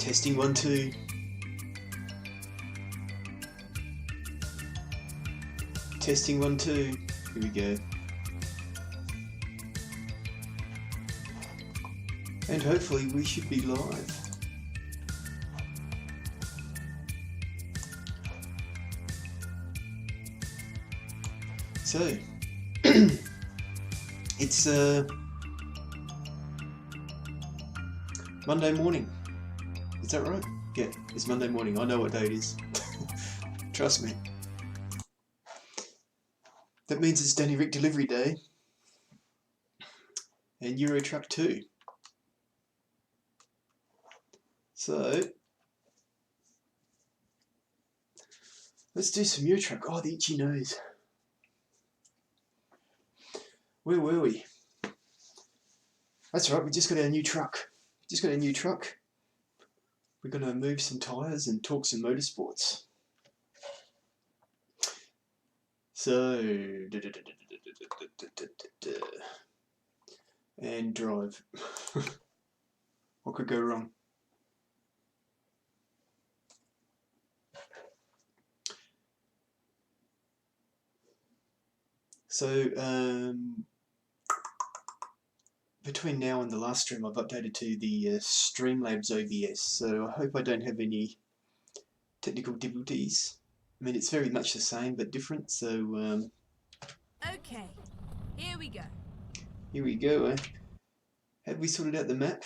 Testing 1 2. Testing 1 2. Here we go. And hopefully we should be live. So it's Monday morning. Is that right? Yeah, it's Monday morning. I know what day it is. Trust me. That means it's Danny Ric Delivery Day and Eurotruck 2. So let's do some Eurotruck. Oh, the itchy nose. Where were we? That's right, we just got our new truck. We're going to move some tyres and talk some motorsports. So, and drive. What could go wrong? So, between now and the last stream, I've updated to the Streamlabs OBS, so I hope I don't have any technical difficulties. I mean, it's very much the same, but different, so... Okay, here we go. Here we go, eh? Have we sorted out the map?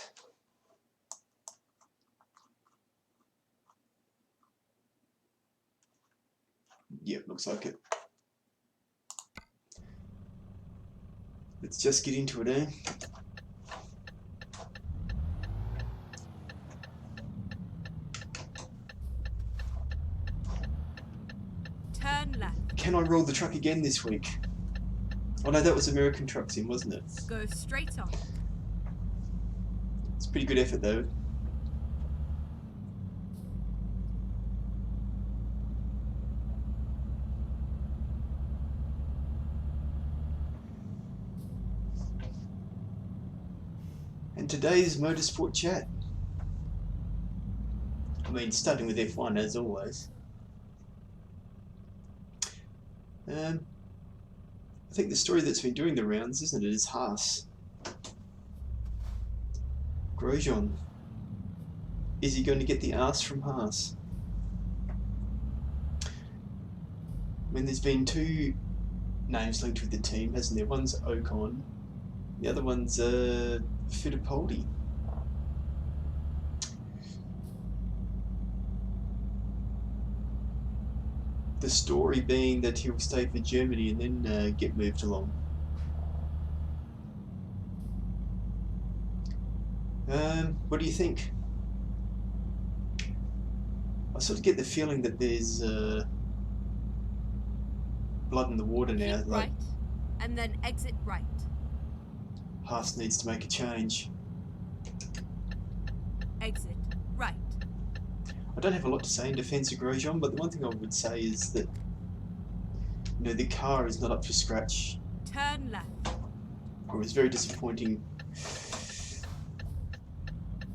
Yep, looks like it. Let's just get into it, eh? Turn left. Can I roll the truck again this week? Oh no, that was American Trucks in, wasn't it? Go straight on. It's a pretty good effort though. And today's motorsport chat. I mean, starting with F1 as always. I think the story that's been doing the rounds, isn't it, is Haas. Grosjean. Is he going to get the arse from Haas? I mean, there's been two names linked with the team, hasn't there? One's Ocon, the other one's Fittipaldi. The story being that he'll stay for Germany and then get moved along. What do you think? I sort of get the feeling that there's blood in the water now. Keep right, and then exit right. Haas needs to make a change. Exit right. I don't have a lot to say in defence of Grosjean, but the one thing I would say is that, you know, the car is not up to scratch. Turn left. It was very disappointing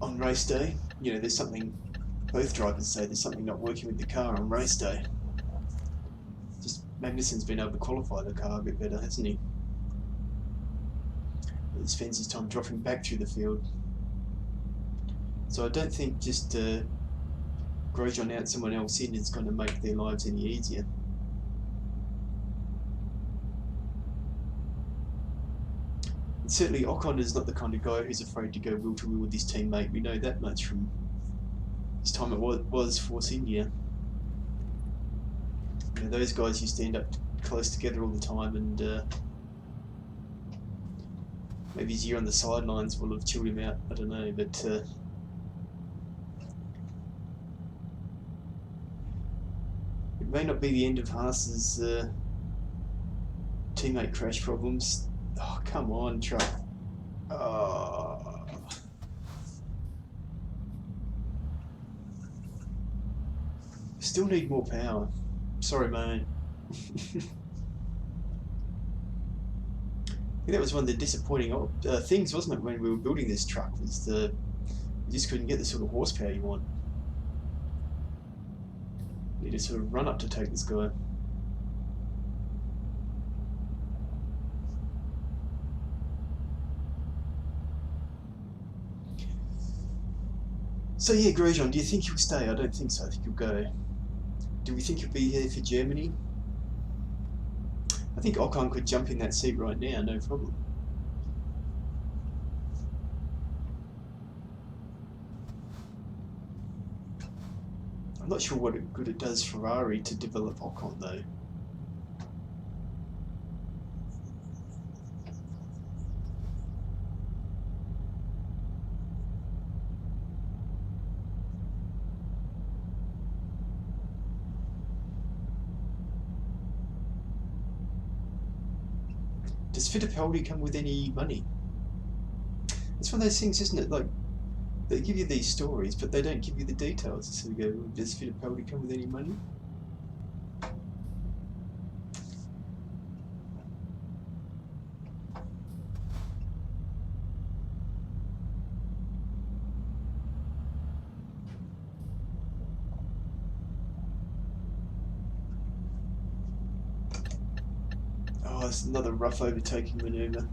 on race day. You know, there's something, both drivers say there's something not working with the car on race day. Just Magnussen's been able to qualify the car a bit better, hasn't he? He spends his time dropping back through the field. So I don't think just Grosjean out someone else in is going to make their lives any easier. And certainly Ocon is not the kind of guy who's afraid to go wheel to wheel with his teammate. We know that much from his time at was Force India. You know, those guys used to end up close together all the time, and maybe his year on the sidelines will have chilled him out, I don't know, but it may not be the end of Haas's teammate crash problems. Oh, come on, truck. Oh. Still need more power. Sorry, mate. I think that was one of the disappointing things, wasn't it, when we were building this truck, was the You just couldn't get the sort of horsepower you want. You need to sort of run up to take this guy. So yeah, Grosjean, do you think he'll stay? I don't think so. I think he'll go. Do we think he'll be here for Germany? I think Ocon could jump in that seat right now, no problem. I'm not sure what good it does Ferrari to develop Ocon though. Does Fittipaldi come with any money? It's one of those things, isn't it? Like, they give you these stories, but they don't give you the details. So we go, does Fittipaldi come with any money? Oh, it's another rough overtaking manoeuvre.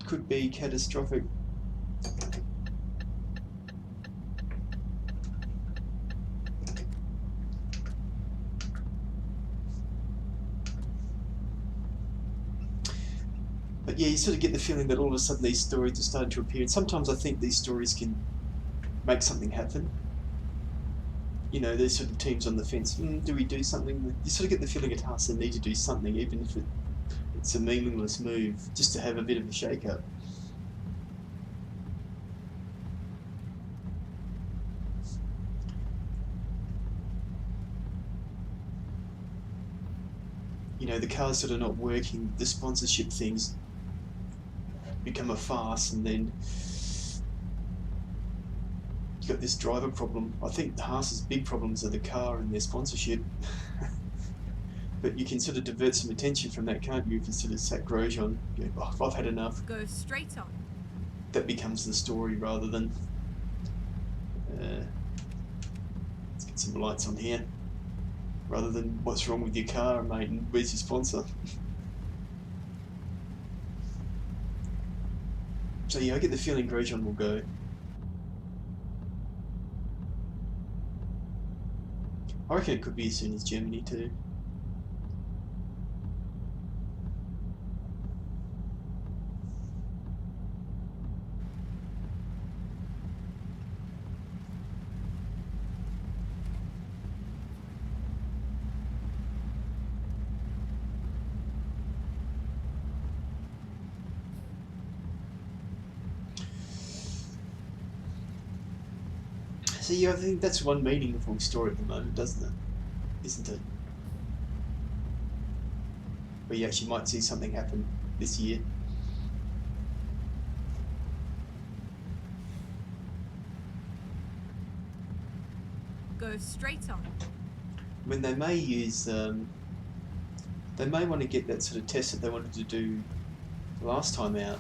Could be catastrophic. But yeah, you sort of get the feeling that all of a sudden these stories are starting to appear, and sometimes I think these stories can make something happen. You know, there's sort of teams on the fence. Do we do something? You sort of get the feeling at Haas they need to do something, even if it's a meaningless move, just to have a bit of a shake-up. You know, the car's sort of not working, the sponsorship things become a farce, and then you got this driver problem. I think the Haas's big problems are the car and their sponsorship. But you can sort of divert some attention from that, can't you? If you sort of sat Grosjean, you go, oh, I've had enough. Go straight on. That becomes the story rather than... let's get some lights on here. Rather than what's wrong with your car, mate, and where's your sponsor? So yeah, I get the feeling Grosjean will go. I reckon it could be as soon as Germany too. So yeah, I think that's one meaningful story at the moment, doesn't it? Isn't it? Where you actually might see something happen this year. Go straight on. When they may use, they may want to get that sort of test that they wanted to do last time out,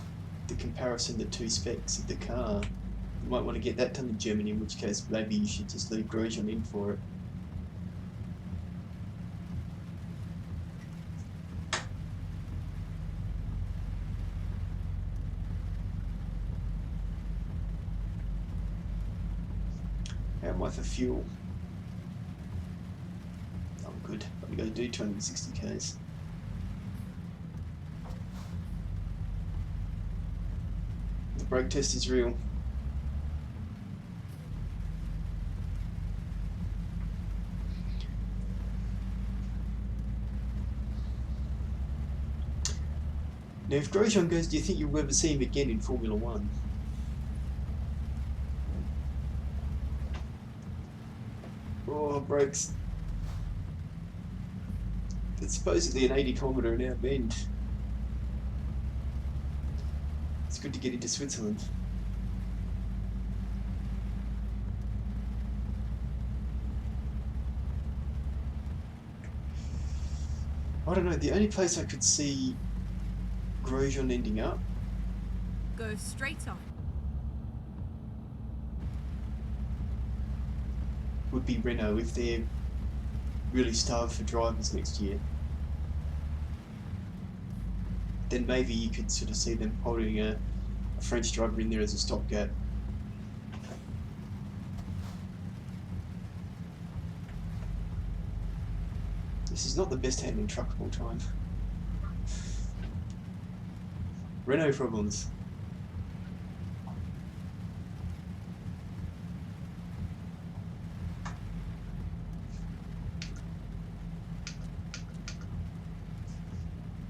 the comparison, the two specs of the car. You might want to get that done in Germany, in which case maybe you should just leave Grosjean in for it. How am I for fuel? I'm good. I'm going to do 260 k's. The brake test is real. Now, if Grosjean goes, do you think you'll ever see him again in Formula 1? Oh, brakes. It's supposedly an 80km/h bend. It's good to get into Switzerland. I don't know, the only place I could see Grosjean ending up. Go straight on. would be Renault if they're really starved for drivers next year. Then maybe you could sort of see them holding a French driver in there as a stopgap. This is not the best handling truck of all time. Renault problems.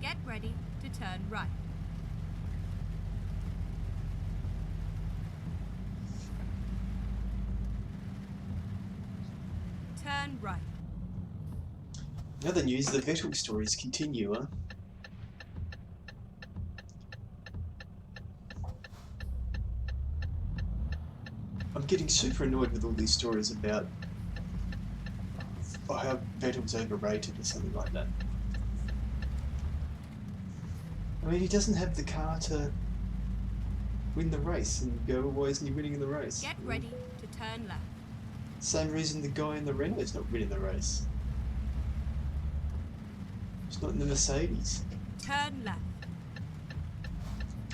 Get ready to turn right. Turn right. In other news, the Vettel stories continue, huh? I'm getting super annoyed with all these stories about how Vettel's overrated or something like that. I mean, he doesn't have the car to win the race, and you go, why isn't he winning the race? Get ready to turn left. Same reason the guy in the Renault's not winning the race. It's not in the Mercedes. Turn left.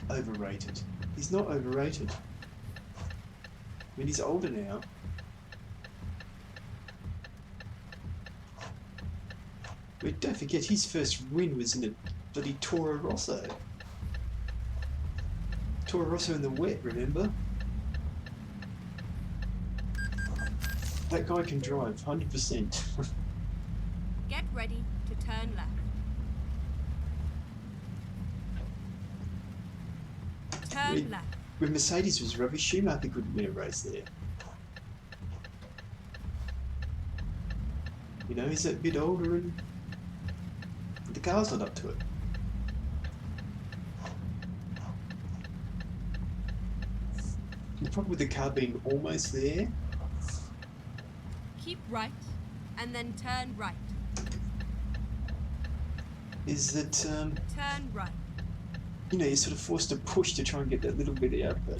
Overrated. He's not overrated. I mean, he's older now. But don't forget, his first win was in a bloody Toro Rosso. Toro Rosso in the wet, remember? That guy can drive, 100%. Get ready to turn left. Turn left. When Mercedes was rubbish, Schumacher couldn't win a race there. You know, he's a bit older and the car's not up to it. The problem with the car being almost there, Keep right and then turn right. is that, Turn right. you know, you're sort of forced to push to try and get that little bit out, but...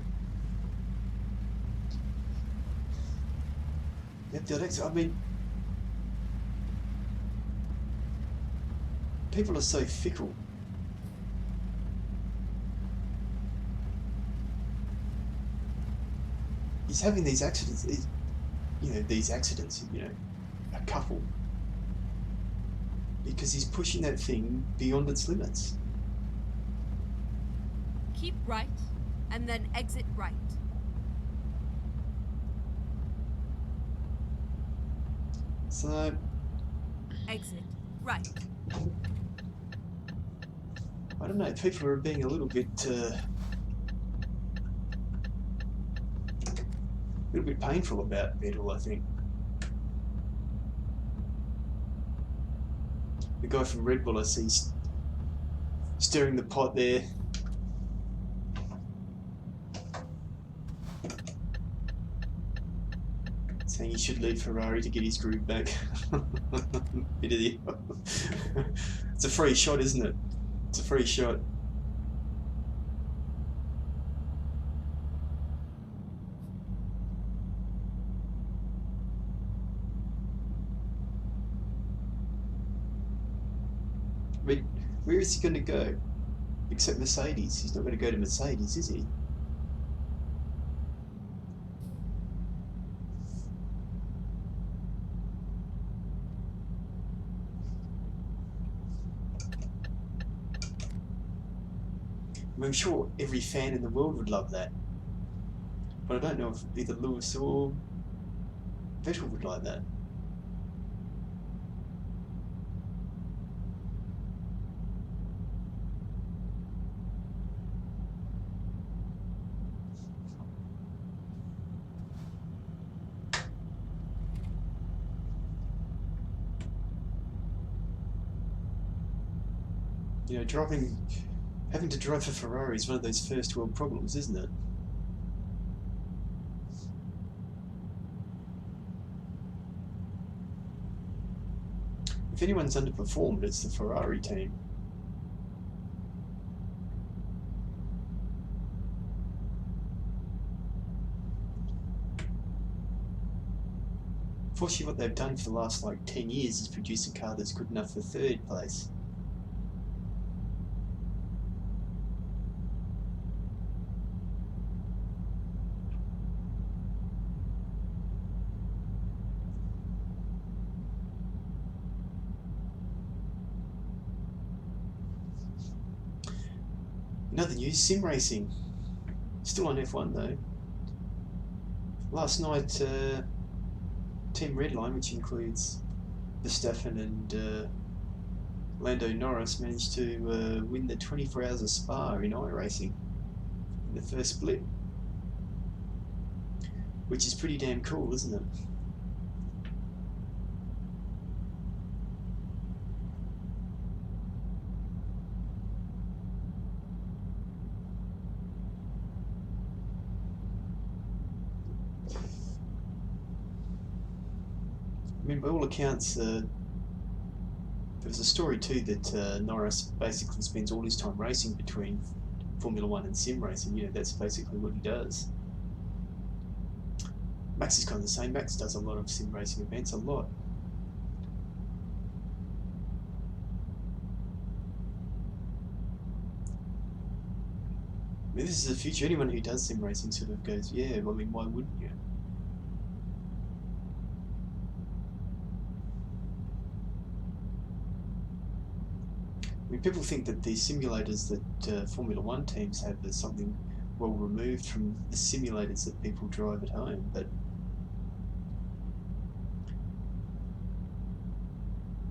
I mean... People are so fickle. He's having these accidents, a couple. Because he's pushing that thing beyond its limits. Keep right and then exit right. So... Exit right. I don't know, people are being a little bit painful about Vettel, I think. The guy from Red Bull I see stirring the pot there. Saying he should leave Ferrari to get his groove back. Bit of the... It's a free shot, isn't it? It's a free shot. I mean, where is he going to go? Except Mercedes. He's not going to go to Mercedes, is he? I'm sure every fan in the world would love that. But I don't know if either Lewis or Vettel would like that. You know, having to drive for Ferrari is one of those first world problems, isn't it? If anyone's underperformed, it's the Ferrari team. Unfortunately, what they've done for the last like 10 years is produce a car that's good enough for third place. In other news, sim racing. Still on F1 though. Last night, Team Redline, which includes Verstappen and Lando Norris, managed to win the 24 Hours of Spa in iRacing in the first split. Which is pretty damn cool, isn't it? I mean, by all accounts, there was a story too that Norris basically spends all his time racing between Formula 1 and sim racing. You know, that's basically what he does. Max is kind of the same. Max does a lot of sim racing events, a lot. I mean, this is the future. Anyone who does sim racing sort of goes, yeah, well, I mean, why wouldn't you? I mean, people think that the simulators that Formula 1 teams have are something well removed from the simulators that people drive at home, but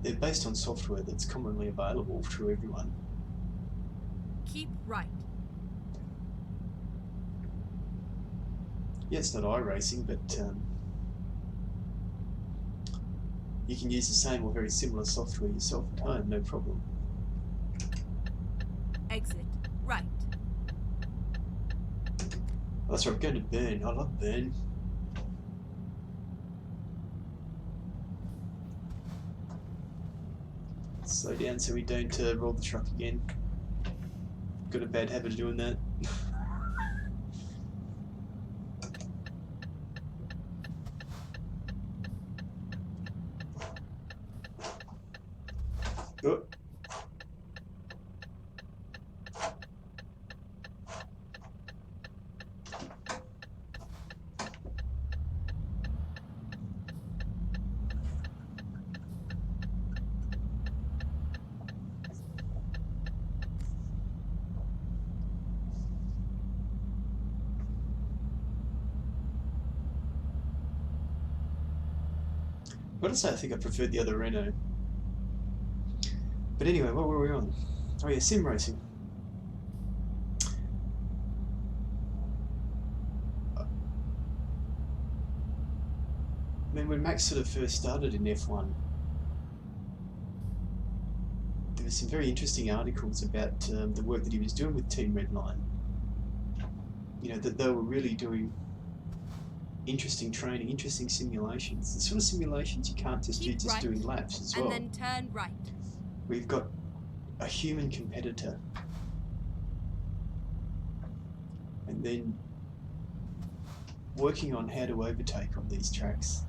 they're based on software that's commonly available to everyone. Keep right. Yeah, it's not iRacing, but you can use the same or very similar software yourself at home, no problem. Exit right. Oh, that's right, I'm going to Burn. I love Burn. Slow down so we don't roll the truck again. Got a bad habit of doing that. Oh. I've got to say, I think I preferred the other Renault. But anyway, what were we on? Oh yeah, sim racing. I mean, when Max sort of first started in F1, there were some very interesting articles about the work that he was doing with Team Redline. You know, that they were really doing interesting training, interesting simulations. The sort of simulations you can't just do just doing laps as well. And then turn right. We've got a human competitor, and then working on how to overtake on these tracks.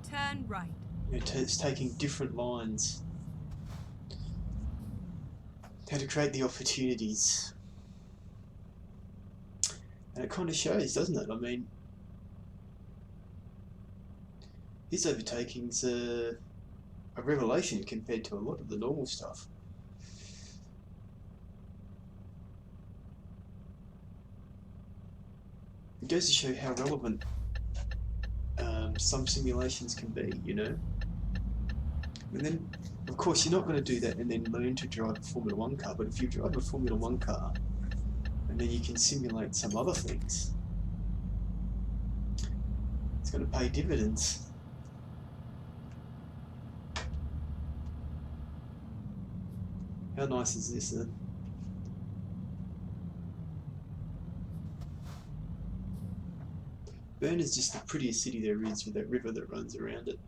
Turn right. It's taking different lines, how to create the opportunities. And it kind of shows, doesn't it? I mean, his overtaking's a revelation compared to a lot of the normal stuff. It goes to show how relevant some simulations can be, you know? And then, of course, you're not going to do that and then learn to drive a Formula 1 car, but if you drive a Formula 1 car and then you can simulate some other things, it's going to pay dividends. How nice is this, then? Bern is just the prettiest city there is, with that river that runs around it.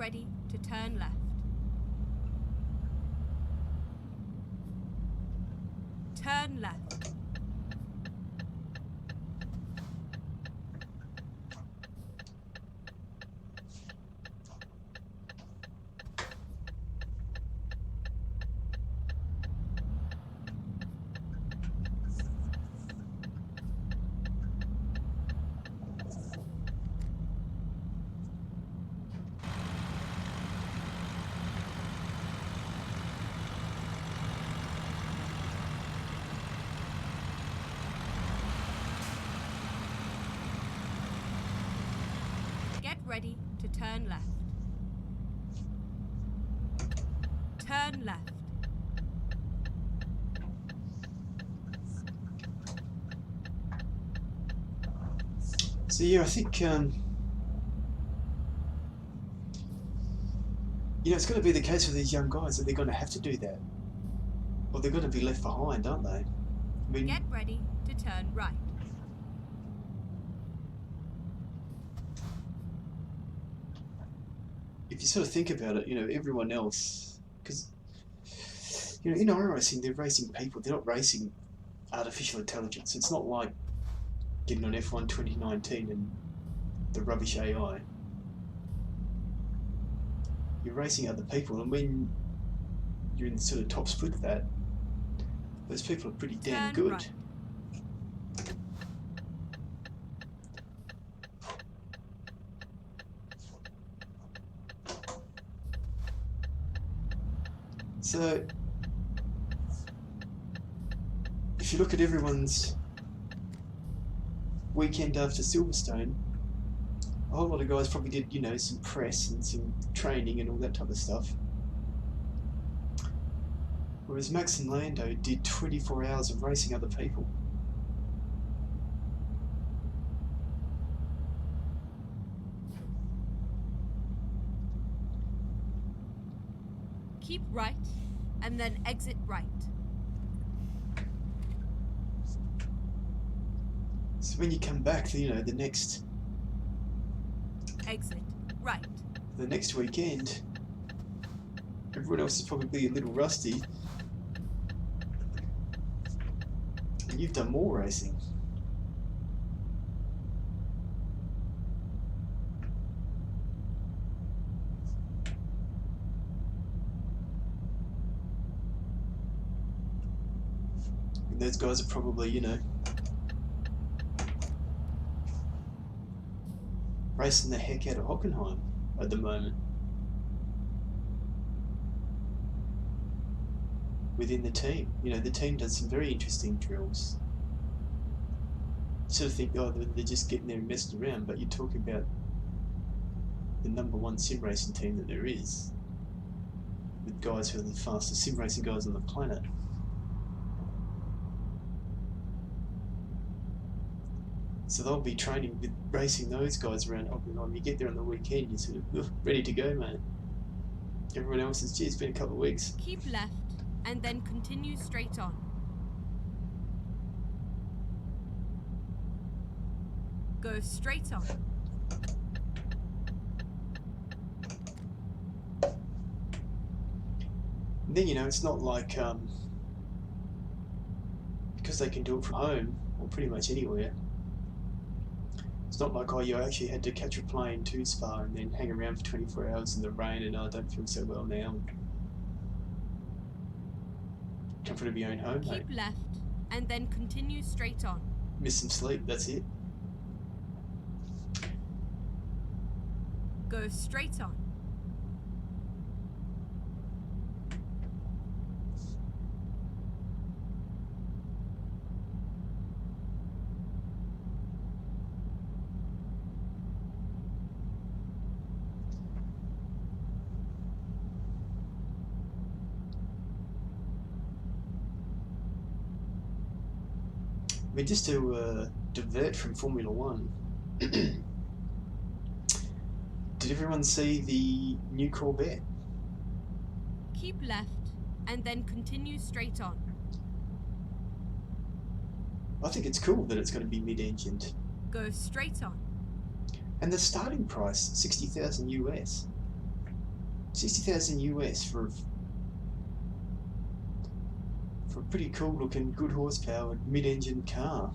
ready to turn left. Turn left. Get ready to turn left. Turn left. So yeah, I think it's going to be the case with these young guys that they're going to have to do that, or they're going to be left behind, aren't they? I mean, Get ready to turn right. if you sort of think about it, everyone else, because in iRacing they're racing people, they're not racing artificial intelligence. It's not like getting on F1 2019 and the rubbish AI. You're racing other people, and when you're in the sort of top split of that, those people are pretty damn Turn good. right. So, if you look at everyone's weekend after Silverstone, a whole lot of guys probably did, some press and some training and all that type of stuff. Whereas Max and Lando did 24 hours of racing other people. Keep right and then exit right. So when you come back, the next Exit right. weekend, everyone else is probably a little rusty, and you've done more racing. And those guys are probably, racing the heck out of Hockenheim at the moment. Within the team. The team does some very interesting drills. You sort of think, oh, they're just getting there and messing around, but you're talking about the #1 sim racing team that there is, with guys who are the fastest sim racing guys on the planet. So they'll be training with racing those guys around Hockenheim. You get there on the weekend, you're sort of ready to go, mate. Everyone else is, gee, it's been a couple of weeks. Keep left and then continue straight on. Go straight on. And then, it's not like, because they can do it from home, or pretty much anywhere, it's not like, oh, you actually had to catch a plane to Spa and then hang around for 24 hours in the rain and I don't feel so well now. Comfort of your own home, mate. Keep left and then continue straight on. Miss some sleep, that's it. Go straight on. I mean, just to divert from Formula One, did everyone see the new Corvette? Keep left and then continue straight on. I think it's cool that it's going to be mid-engined. Go straight on. And the starting price, $60,000 US. $60,000 US for a pretty cool looking, good horsepower mid-engine car.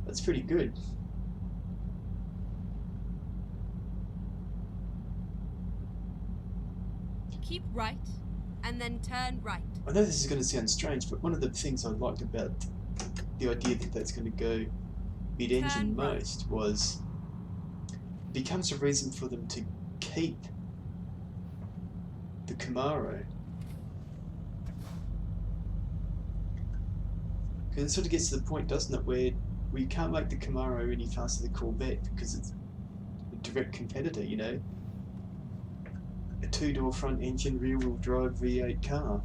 That's pretty good. Keep right, and then turn right. I know this is going to sound strange, but one of the things I liked about the idea that that's going to go mid-engine most was it becomes a reason for them to keep the Camaro. Because it sort of gets to the point, doesn't it, where we can't make the Camaro any faster than the Corvette because it's a direct competitor, you know? A two-door front engine, rear-wheel drive V8 car.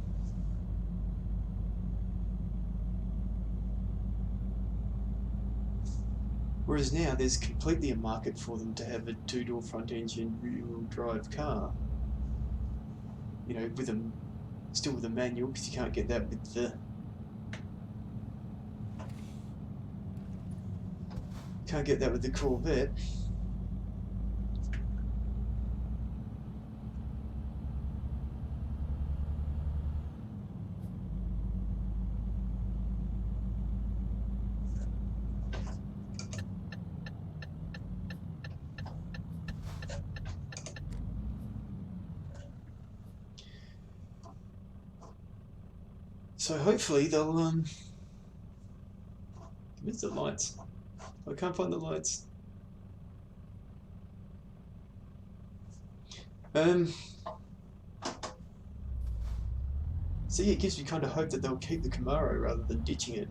Whereas now there's completely a market for them to have a two-door front engine, rear-wheel drive car. You know, with a, still with a manual, because you can't get that with the Corvette. So hopefully they'll where's the lights? I can't find the lights. So yeah, it gives me kind of hope that they'll keep the Camaro rather than ditching it.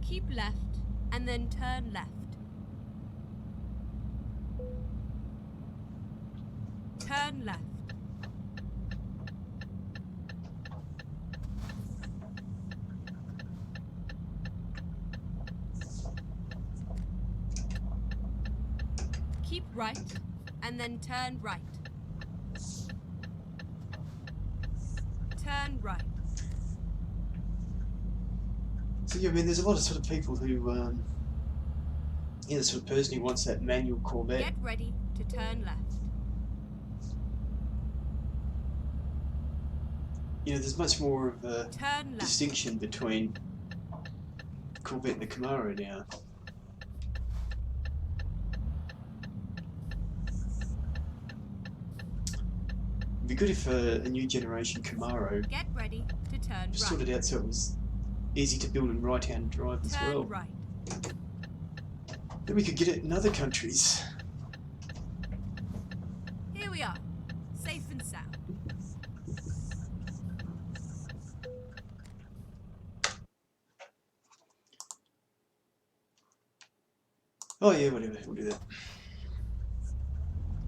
Keep left, and then turn left. Turn left. Keep right, and then turn right. Turn right. So yeah, I mean, there's a lot of sort of people who, yeah, the sort of person who wants that manual Corvette. Get ready to turn left. You know, there's much more of a distinction between the Corvette and the Camaro now. It'd be good if a new generation Camaro Get ready to turn just right. sorted out so it was easy to build and right-hand drive as well. Turn right. Then we could get it in other countries. Here we are, safe and sound. Oh yeah, whatever, we'll do that.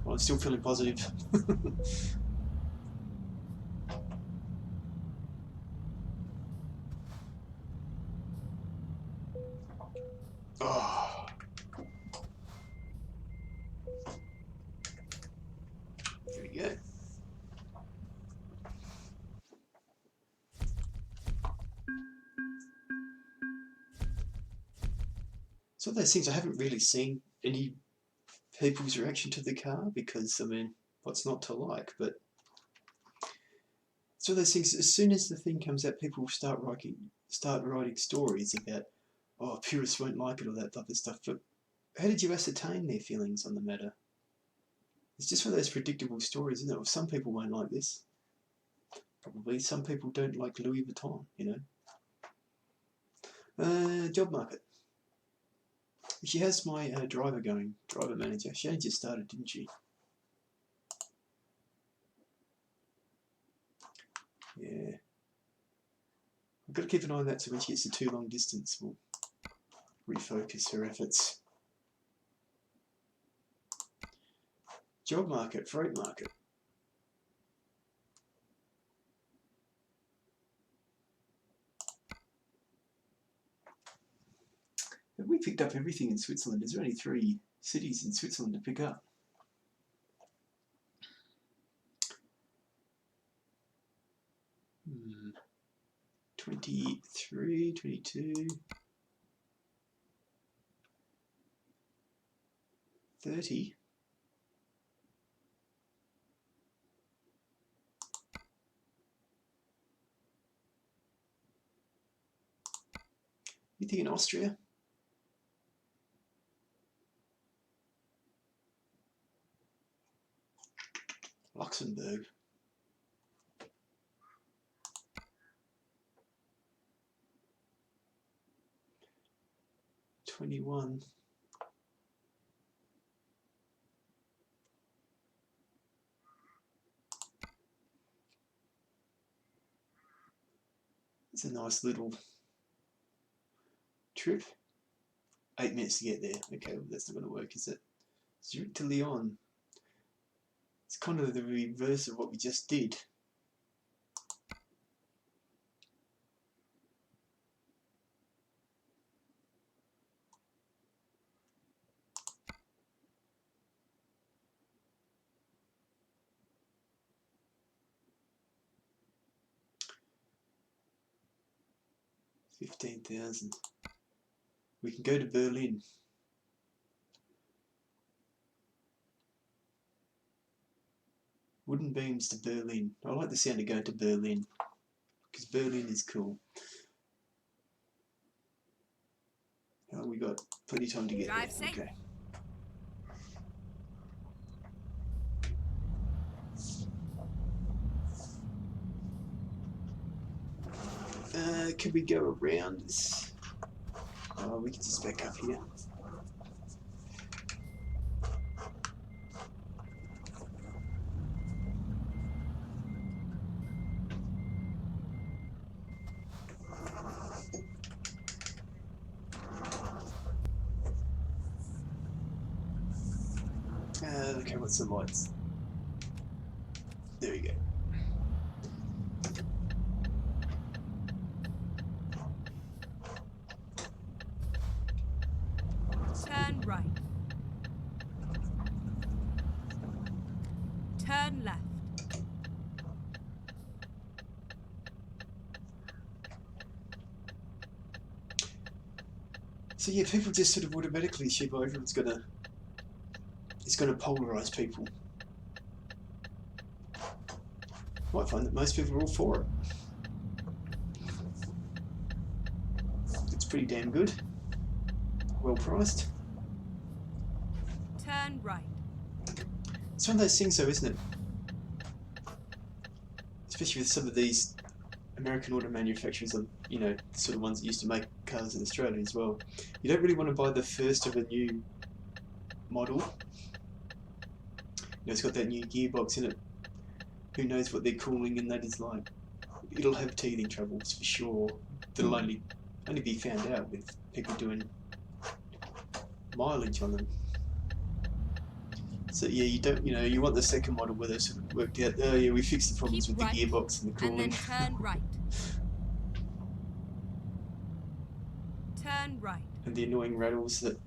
Well, I'm still feeling positive. Oh. There we go. So those things, I haven't really seen any people's reaction to the car because, I mean, what's not to like? But so those things, as soon as the thing comes out, people start writing stories about, oh, purists won't like it, or that type of stuff. But how did you ascertain their feelings on the matter? It's just one of those predictable stories, isn't it? Well, some people won't like this. Probably some people don't like Louis Vuitton, you know. Job market. She has my driver manager. She only just started, didn't she? Yeah. I've got to keep an eye on that so when she gets to too long distance, we'll refocus her efforts. Job market, freight market. Have we picked up everything in Switzerland? Is there only 3 cities in Switzerland to pick up? 23, 22, 30. You think in Austria? Luxembourg. '21. It's a nice little trip. 8 minutes to get there. Okay, well, that's not going to work, is it? Zurich to Lyon. It's kind of the reverse of what we just did. $15,000. We can go to Berlin. Wooden beams to Berlin. I like the sound of going to Berlin because Berlin is cool. Oh, we got plenty of time to get Drive there. safe. Okay. Can we go around this? Oh, we can just back up here. Okay, what's the lights? There we go. Turn right. Turn left. So yeah, people just sort of automatically assume everyone's it's gonna polarize people. Might find that most people are all for it. It's pretty damn good. Well priced. Turn right. It's one of those things though, isn't it? Especially with some of these American auto manufacturers, you know, the sort of ones that used to make cars in Australia as well. You don't really want to buy the first of a new model. You know, it's got that new gearbox in it. Who knows what they're cooling and that is like. It'll have teething troubles for sure. That'll only be found out with people doing mileage on them. So yeah, you want the second model where they sort of worked out, oh yeah, we fixed the problems Keep with right, the gearbox and the cooling. And then turn right. Turn right. And the annoying rattles that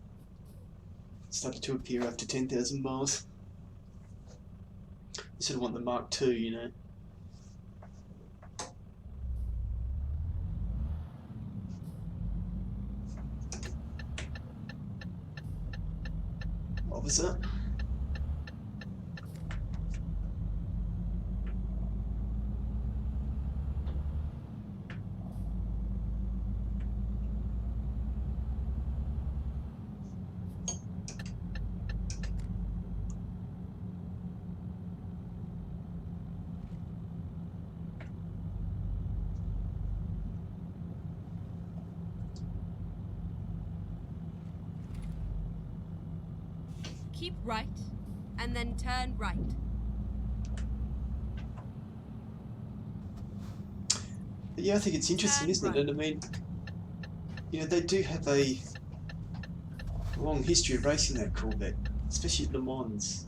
started to appear after 10,000 miles. You sort of want the Mark II, you know. Officer. Keep right, and then turn right. But yeah, I think it's interesting, isn't it? And I mean, you know, they do have a long history of racing that Corvette, especially at Le Mans.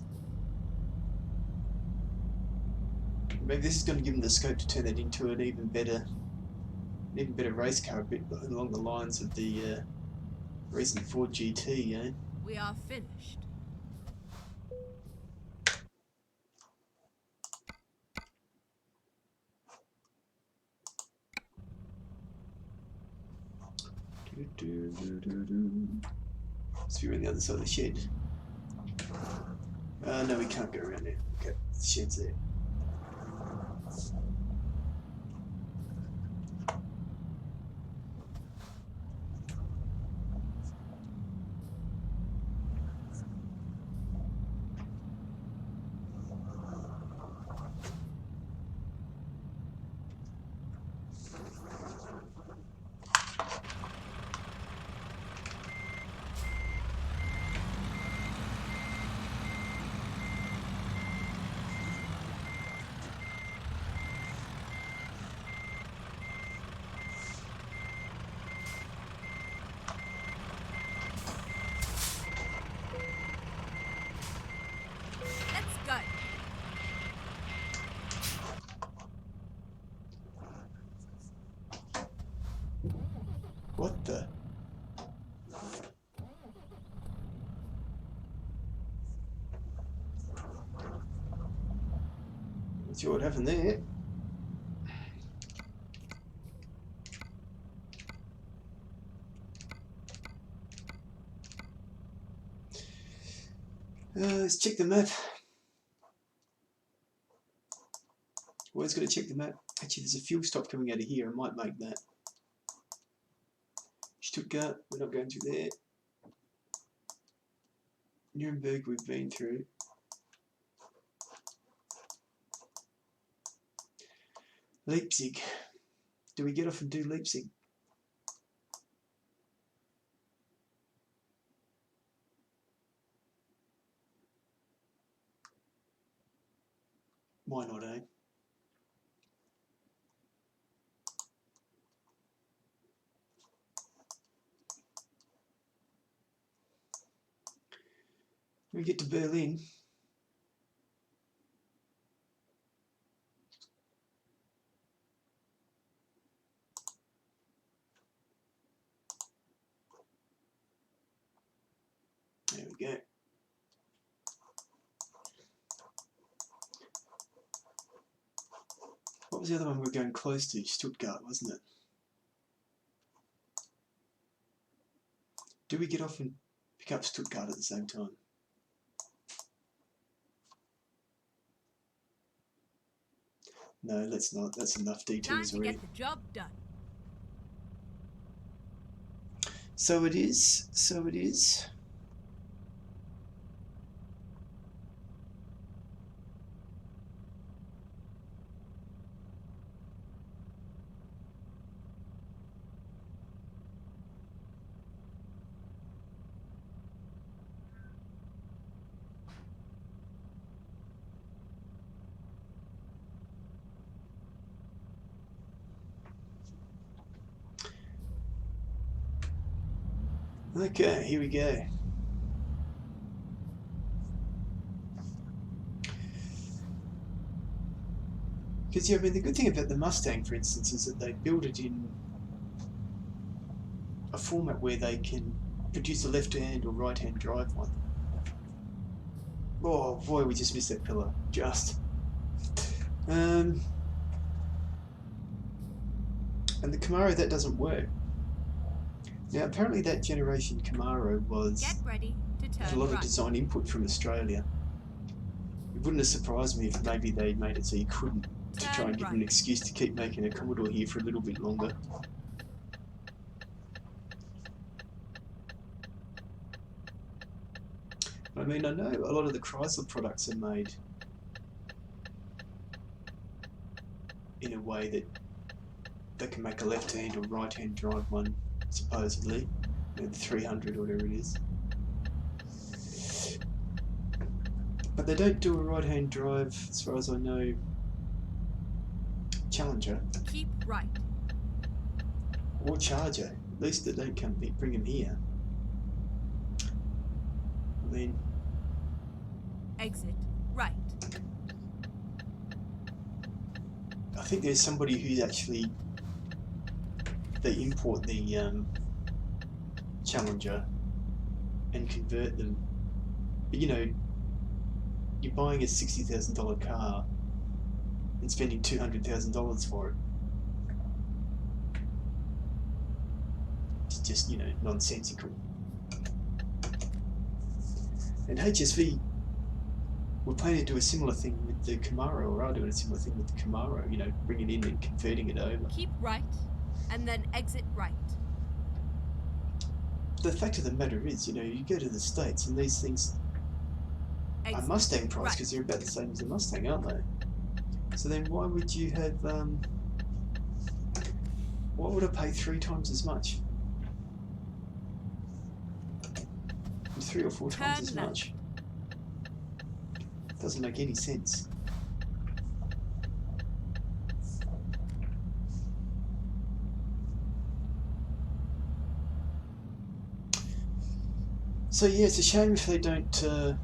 Maybe this is going to give them the scope to turn that into an even better race car, a bit along the lines of the recent Ford GT, you know. We are finished. So we're on the other side of the shed. No, we can't go around there. Okay, the shed's there. Let's go. What the? Not sure what happened there. Let's check the map. Always got to check the map. Actually, there's a fuel stop coming out of here. I might make that. Stuttgart, we're not going through there. Nuremberg, we've been through. Leipzig. Do we get off and do Leipzig? Why not, eh? We get to Berlin. There we go. What was the other one we were going close to? Stuttgart, wasn't it? Do we get off and pick up Stuttgart at the same time? No, let's not. That's enough Time details to already. get the job done. So it is. So it is. Okay, here we go. Because, yeah, I mean, the good thing about the Mustang, for instance, is that they build it in a format where they can produce a left-hand or right-hand drive one. Oh boy, we just missed that pillar. Just. And the Camaro, that doesn't work. Now, apparently that generation Camaro Get ready to had a turn lot of right. design input from Australia. It wouldn't have surprised me if maybe they made it so you couldn't, to try Turn and give them an excuse to keep making a Commodore here for a little bit longer. I mean, I know a lot of the Chrysler products are made in a way that they can make a left-hand or right-hand drive one, supposedly, you know, the 300 or whatever it is. But they don't do a right-hand drive, as far as I know, Challenger Keep right. or Charger. At least they don't bring them here. I mean, Exit right. I think there's somebody who's actually, they import the Challenger and convert them. But you know, you're buying a $60,000 car and spending $200,000 for it. just, you know, nonsensical. And HSV were planning to do a similar thing with the Camaro, or are doing a similar thing with the Camaro, you know, bringing it in and converting it over. Keep right, and then exit right. The fact of the matter is, you know, you go to the States and these things are Mustang price because they're about the same as a Mustang, aren't they? So then why would you have, why would I pay 3 times as much? 3 or 4 times as much? Doesn't make any sense. So yeah, it's a shame if they don't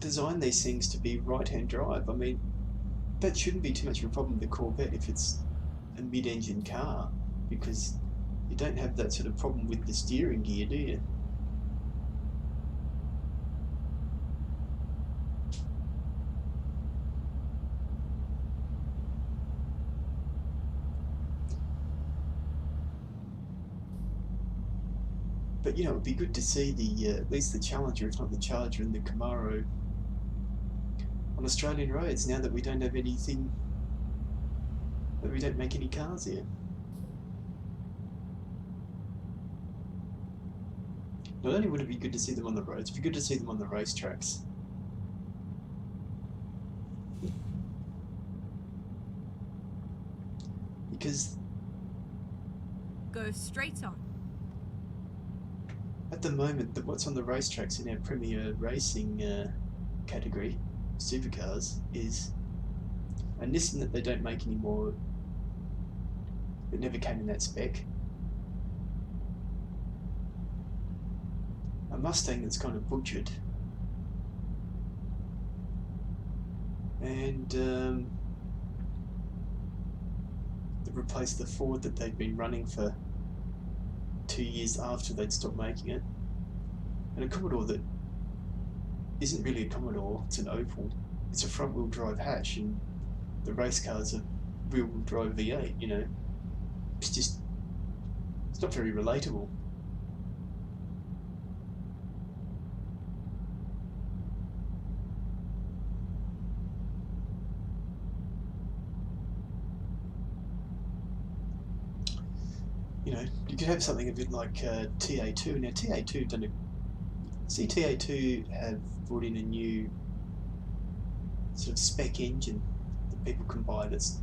design these things to be right-hand drive. I mean, that shouldn't be too much of a problem with the Corvette if it's a mid-engine car, because you don't have that sort of problem with the steering gear, do you? But you know, it'd be good to see the at least the Challenger, if not the Charger, and the Camaro on Australian roads now that we don't have anything, that we don't make any cars here. Not only would it be good to see them on the roads, it'd be good to see them on the racetracks. Because go straight on. At the moment, what's on the racetracks in our Premier Racing category, supercars, is a Nissan that they don't make anymore, that never came in that spec, a Mustang that's kind of butchered, and that replaced the Ford that they'd been running for 2 years after they'd stopped making it, and a Commodore that isn't really a Commodore, it's an Opel. It's a front-wheel drive hatch, and the race car's a rear-wheel drive V8, you know. It's not very relatable. You know, you could have something a bit like TA2. Now TA2 TA2 have brought in a new sort of spec engine that people can buy that's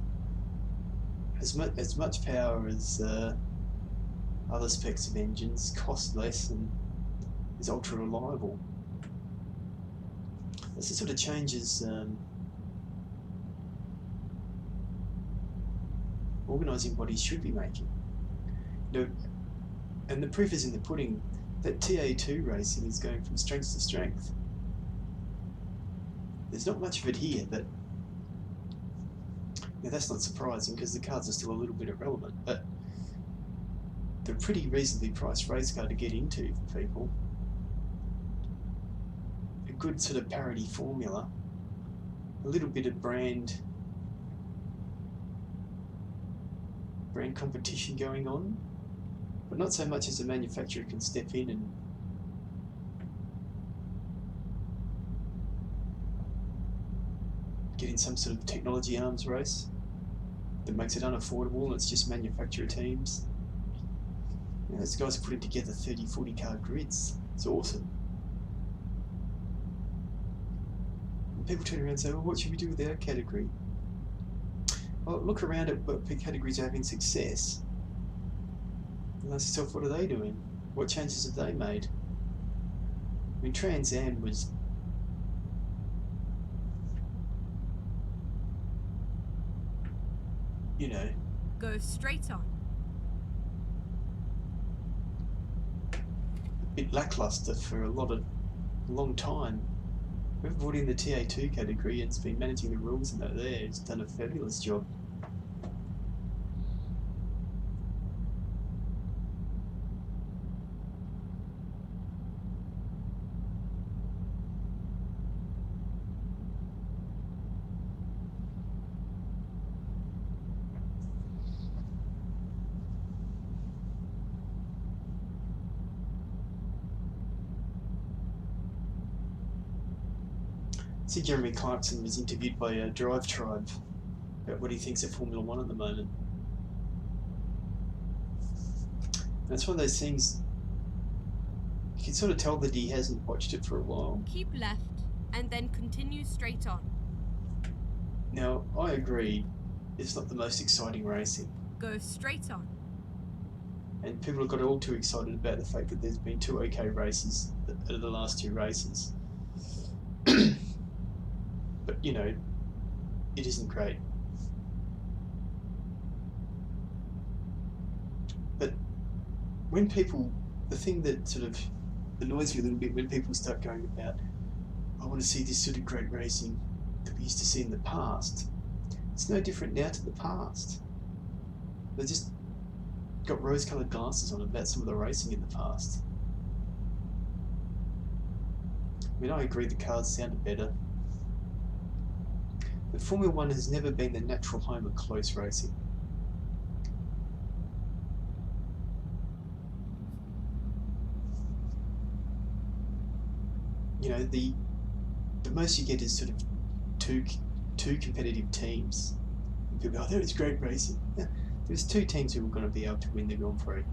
as much power as other specs of engines, costs less, and is ultra reliable. This sort of changes organising bodies should be making. You know, and the proof is in the pudding that TA2 racing is going from strength to strength. There's not much of it here, but now that's not surprising because the cars are still a little bit irrelevant, but they're a pretty reasonably priced race car to get into for people. A good sort of parity formula, a little bit of brand competition going on, but not so much as a manufacturer can step in and get in some sort of technology arms race that makes it unaffordable, and it's just manufacturer teams. You know, those guys are putting together 30, 40 car grids. It's awesome. And people turn around and say, well, what should we do with our category? Well, look around at what categories are having success and ask yourself, what are they doing? What changes have they made? I mean, Trans Am was you know, go straight on. A bit lackluster for a long time. Whoever brought in the TA2 category and's been managing the rules in that there has done a fabulous job. See, Jeremy Clarkson was interviewed by Drive Tribe about what he thinks of Formula One at the moment. And it's one of those things, you can sort of tell that he hasn't watched it for a while. Keep left and then continue straight on. Now, I agree, it's not the most exciting racing. Go straight on. And people have got all too excited about the fact that there's been 2 OK races out of the last 2 races. But, you know, it isn't great. But when people, the thing that sort of annoys me a little bit when people start going about, I want to see this sort of great racing that we used to see in the past. It's no different now to the past. They just got rose-coloured glasses on about some of the racing in the past. I mean, I agree the cars sounded better. But Formula One has never been the natural home of close racing. You know, the most you get is sort of two competitive teams. And people go, oh, there is great racing. Yeah, there's 2 teams who are going to be able to win the Grand Prix.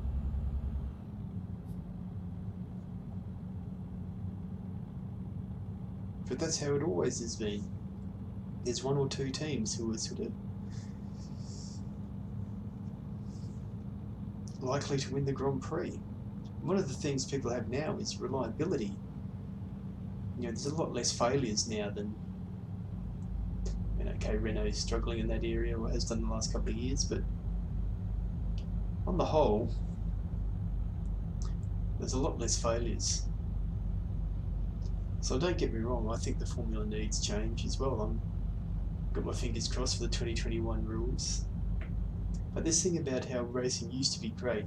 But that's how it always has been. There's 1 or 2 teams who are sort of likely to win the Grand Prix. One of the things people have now is reliability. You know, there's a lot less failures now than, you know, okay, Renault's struggling in that area, or has done the last couple of years, but on the whole, there's a lot less failures. So don't get me wrong, I think the formula needs change as well. I've got my fingers crossed for the 2021 rules. But this thing about how racing used to be great,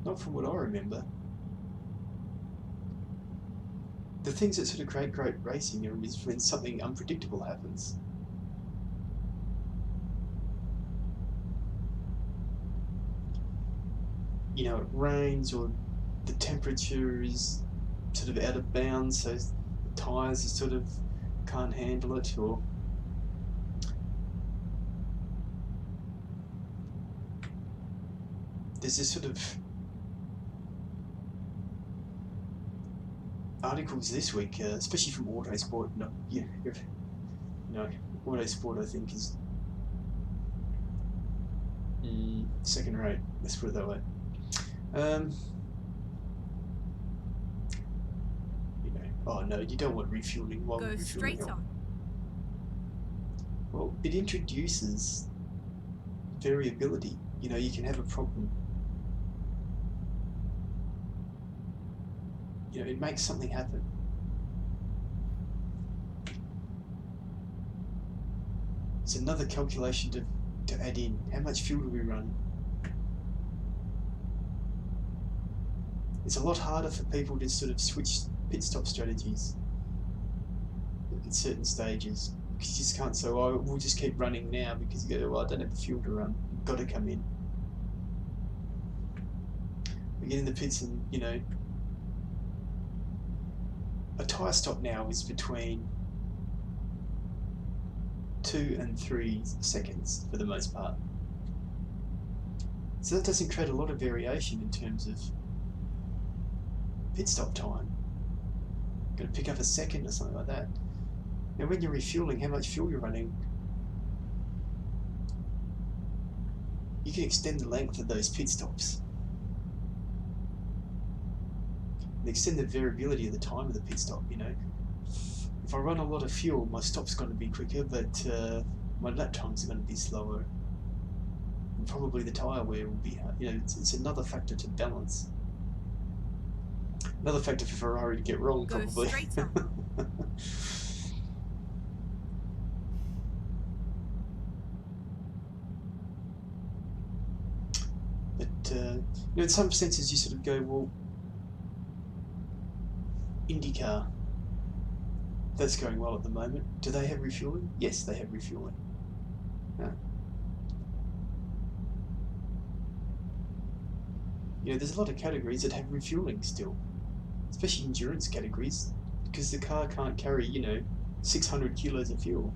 not from what I remember. The things that sort of create great racing is when something unpredictable happens. You know, it rains, or the temperature is sort of out of bounds, so the tyres sort of can't handle it, or there's this sort of articles this week, especially from Autosport. Autosport I think is second rate. Let's put it that way. Oh no, you don't want refueling. Why Go straight on. Well, it introduces variability. You know, you can have a problem. You know, it makes something happen. It's another calculation to add in. How much fuel do we run? It's a lot harder for people to sort of switch pit stop strategies at certain stages, because you just can't say, oh, we'll just keep running now, because you go, well, I don't have the fuel to run. You've got to come in. We get in the pits and, you know, a tyre stop now is between 2 and 3 seconds for the most part. So that doesn't create a lot of variation in terms of pit stop time. Got to pick up a second or something like that. Now when you're refueling, how much fuel you're running, you can extend the length of those pit stops. And extend the variability of the time of the pit stop, you know. If I run a lot of fuel, my stop's going to be quicker, but my lap times are going to be slower. And probably the tyre wear will be, you know, it's another factor to balance. Another factor for Ferrari to get wrong, probably. Go straight on. But, you know, in some senses you sort of go, well, IndyCar, that's going well at the moment. Do they have refueling? Yes, they have refueling. Yeah. You know, there's a lot of categories that have refueling still, especially endurance categories. because the car can't carry, you know, 600 kilos of fuel.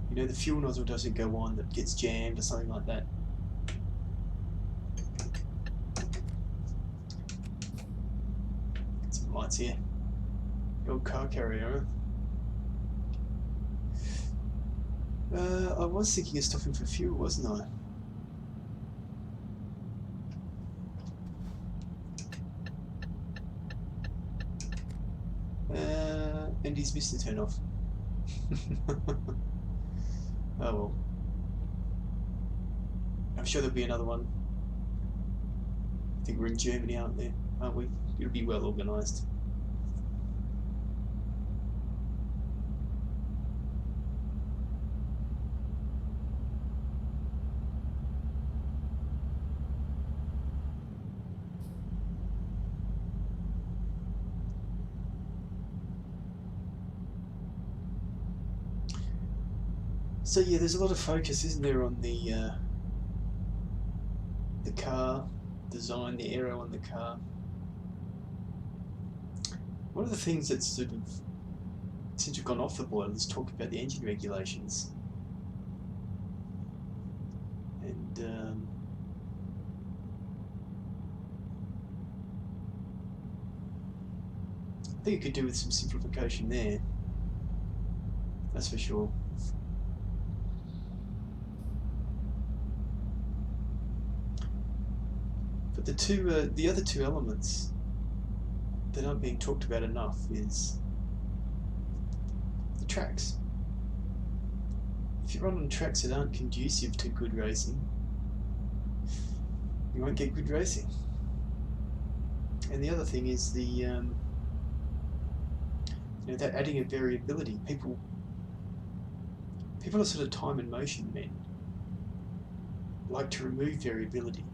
You know, the fuel nozzle doesn't go on, that gets jammed or something like that. Some lights here. The old car carrier. I was thinking of stopping for fuel, wasn't I? And he's missed the turn off. Oh well. I'm sure there'll be another one. I think we're in Germany, aren't we? It'll be well organised. So yeah, there's a lot of focus, isn't there, on the car design, the aero on the car. One of the things that's sort of, since we've gone off the boil, is talk about the engine regulations. And I think it could do with some simplification there. That's for sure. But the other two elements that aren't being talked about enough is the tracks. If you run on tracks that aren't conducive to good racing, you won't get good racing. And the other thing is the you know, that adding of variability. People are sort of time and motion men, like to remove variability.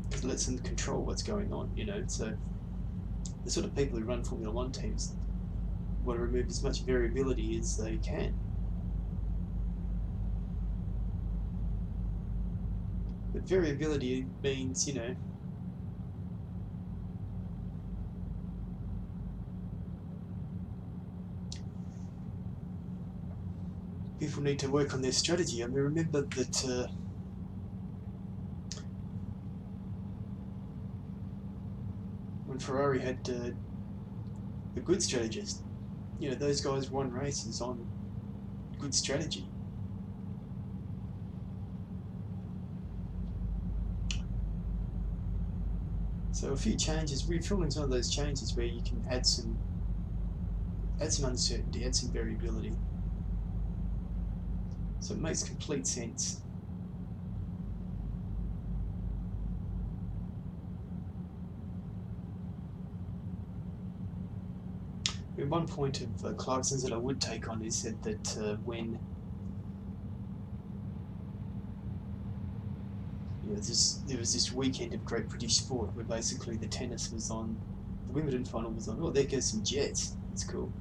Because it lets them control what's going on, you know. So the sort of people who run Formula 1 teams want to remove as much variability as they can. But variability means, you know, people need to work on their strategy. I mean, remember that when Ferrari had the good strategist, you know, those guys won races on good strategy. So a few changes. Refueling's one of those changes where you can add some uncertainty, add some variability. So it makes complete sense. I mean, one point of Clarkson's that I would take on is said that when there was this weekend of Great British Sport where basically the tennis was on, the Wimbledon final was on. Oh, there goes some jets. That's cool.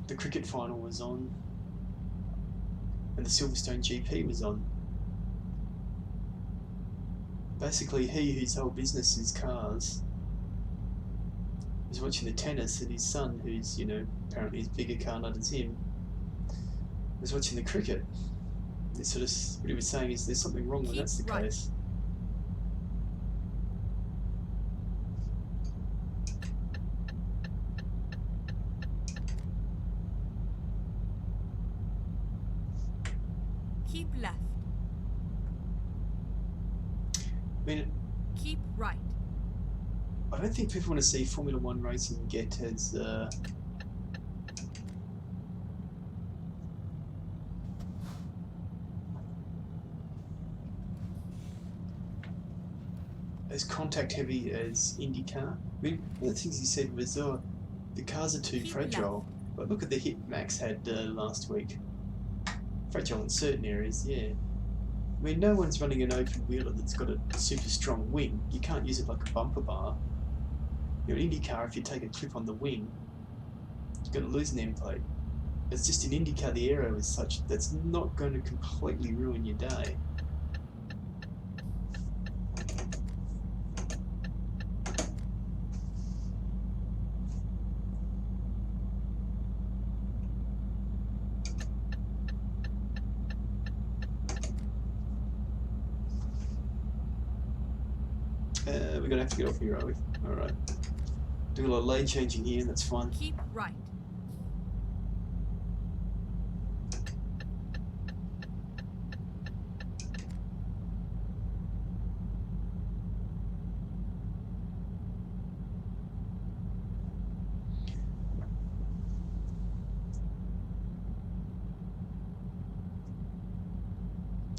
The cricket final was on, and the Silverstone GP was on. Basically, he whose whole business is cars was watching the tennis, and his son, who's, you know, apparently as big a car nut as him, was watching the cricket. It's sort of, what he was saying is there's something wrong when that's the case. Keep left. I mean, keep right. I don't think people want to see Formula 1 racing get as contact heavy as IndyCar. I mean, one of the things he said was, the cars are too fragile. But look at the hit Max had last week. Fragile in certain areas, yeah. I mean, no one's running an open wheeler that's got a super strong wing. You can't use it like a bumper bar. You know, an IndyCar, if you take a clip on the wing, you're going to lose an end plate. It's just in IndyCar the aero is such that's not going to completely ruin your day. We're going to have to get off here, are we? Alright. Doing a lot of lane changing here, and that's fine. Keep right.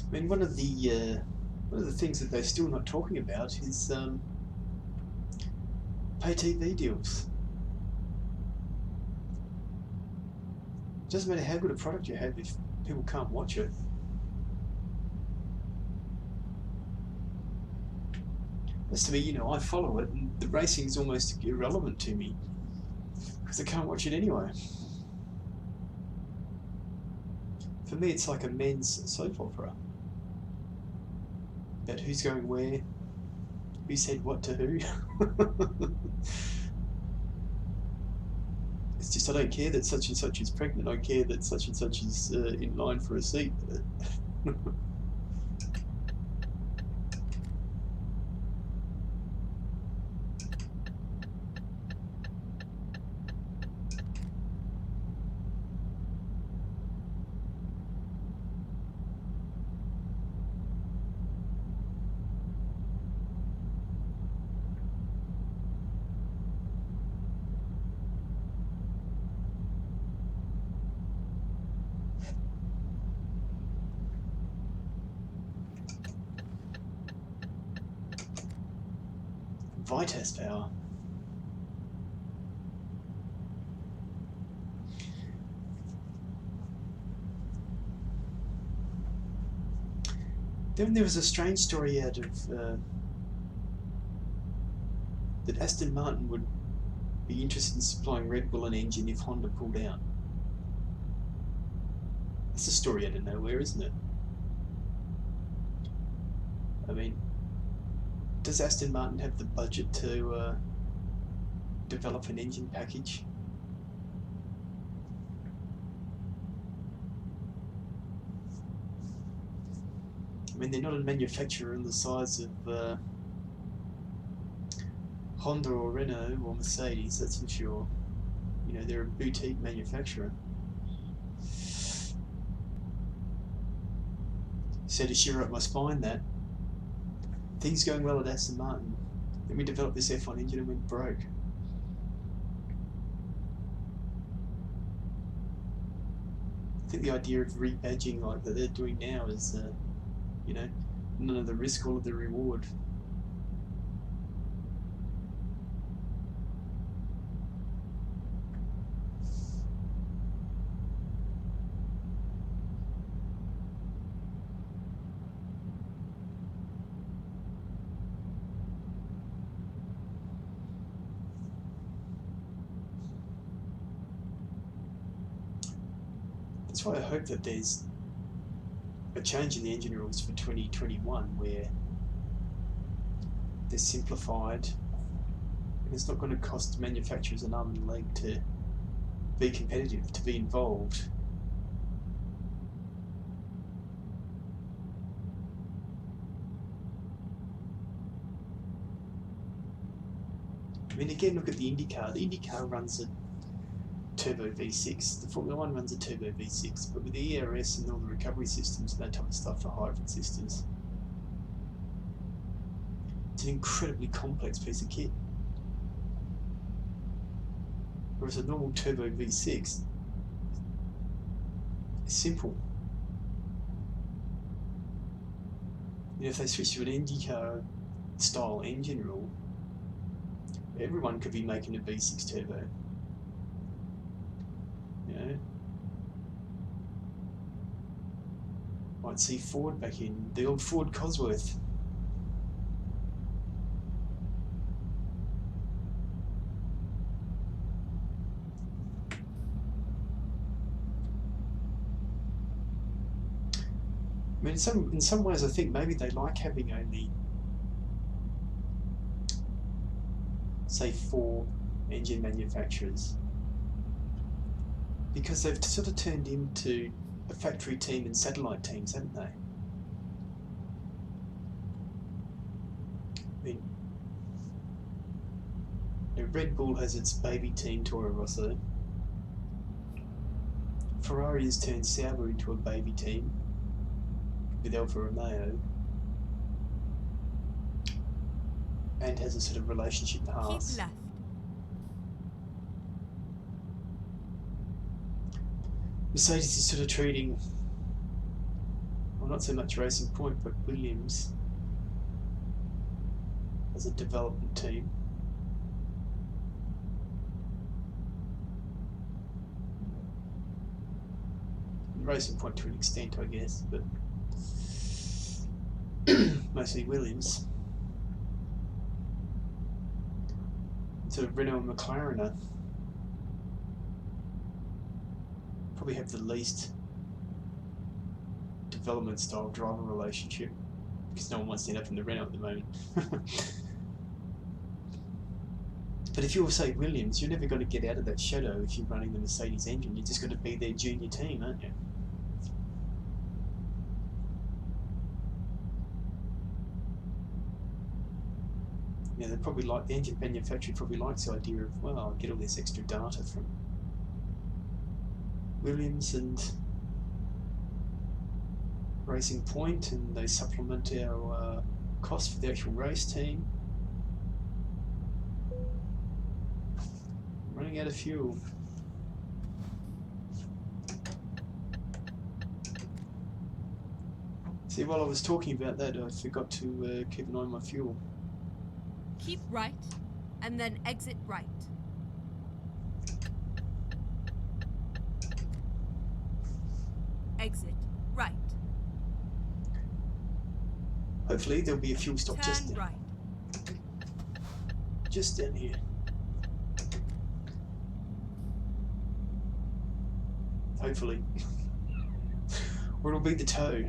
I mean, one of the things that they're still not talking about is pay TV deals. It doesn't matter how good a product you have if people can't watch it. As to me, you know, I follow it, and the racing is almost irrelevant to me because I can't watch it anyway. For me, it's like a men's soap opera about who's going where, who said what to who. It's just I don't care that such and such is pregnant. I care that such and such is in line for a seat. Vitas power. Then there was a strange story out of that Aston Martin would be interested in supplying Red Bull an engine if Honda pulled out. That's a story out of nowhere, isn't it? I mean, does Aston Martin have the budget to develop an engine package? I mean, they're not a manufacturer in the size of Honda or Renault or Mercedes, that's for sure. You know, they're a boutique manufacturer. So to shear up my spine that things going well at Aston Martin. Then we developed this F1 engine and went broke. I think the idea of rebadging like that they're doing now is, you know, none of the risk, all of the reward. That's why I hope that there's a change in the engine rules for 2021 where they're simplified and it's not going to cost manufacturers an arm and a leg to be competitive, to be involved. I mean, again, look at the IndyCar. The IndyCar runs a turbo V6. The Formula 1 runs a turbo V6, but with the ERS and all the recovery systems and that type of stuff for hybrid systems, it's an incredibly complex piece of kit. Whereas a normal turbo V6 is simple. You know, if they switch to an IndyCar style engine rule, everyone could be making a V6 turbo. You know, might see Ford back in the old Ford Cosworth. mean, in some ways, I think maybe they like having only, say, 4 engine manufacturers, because they've sort of turned into a factory team and satellite teams, haven't they? I mean, Red Bull has its baby team, Toro Rosso. Ferrari has turned Sauber into a baby team with Alfa Romeo, and has a sort of relationship with Haas. Keep left. Mercedes is sort of treating, well, not so much Racing Point, but Williams as a development team. Racing Point to an extent, I guess, but mostly Williams. Sort of Renault and McLaren are probably have the least development style driver relationship, because no one wants to end up in the Renault at the moment. But if you're, say, Williams, you're never going to get out of that shadow if you're running the Mercedes engine. You're just going to be their junior team, aren't you? Yeah, they probably like, the engine manufacturer probably likes the idea of, well, I'll get all this extra data from Williams and Racing Point, and they supplement our cost for the actual race team. Running out of fuel. See, while I was talking about that, I forgot to keep an eye on my fuel. Keep right, and then exit right. Exit right. Hopefully there'll be a fuel stop Turn right. just down here. Hopefully. Or it'll be the tow.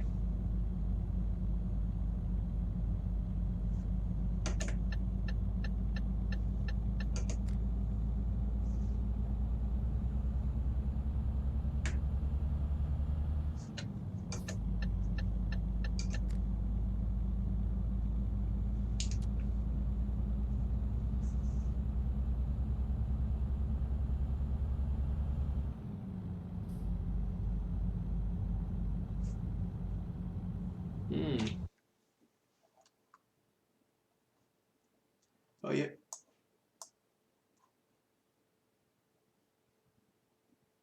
Oh, yeah.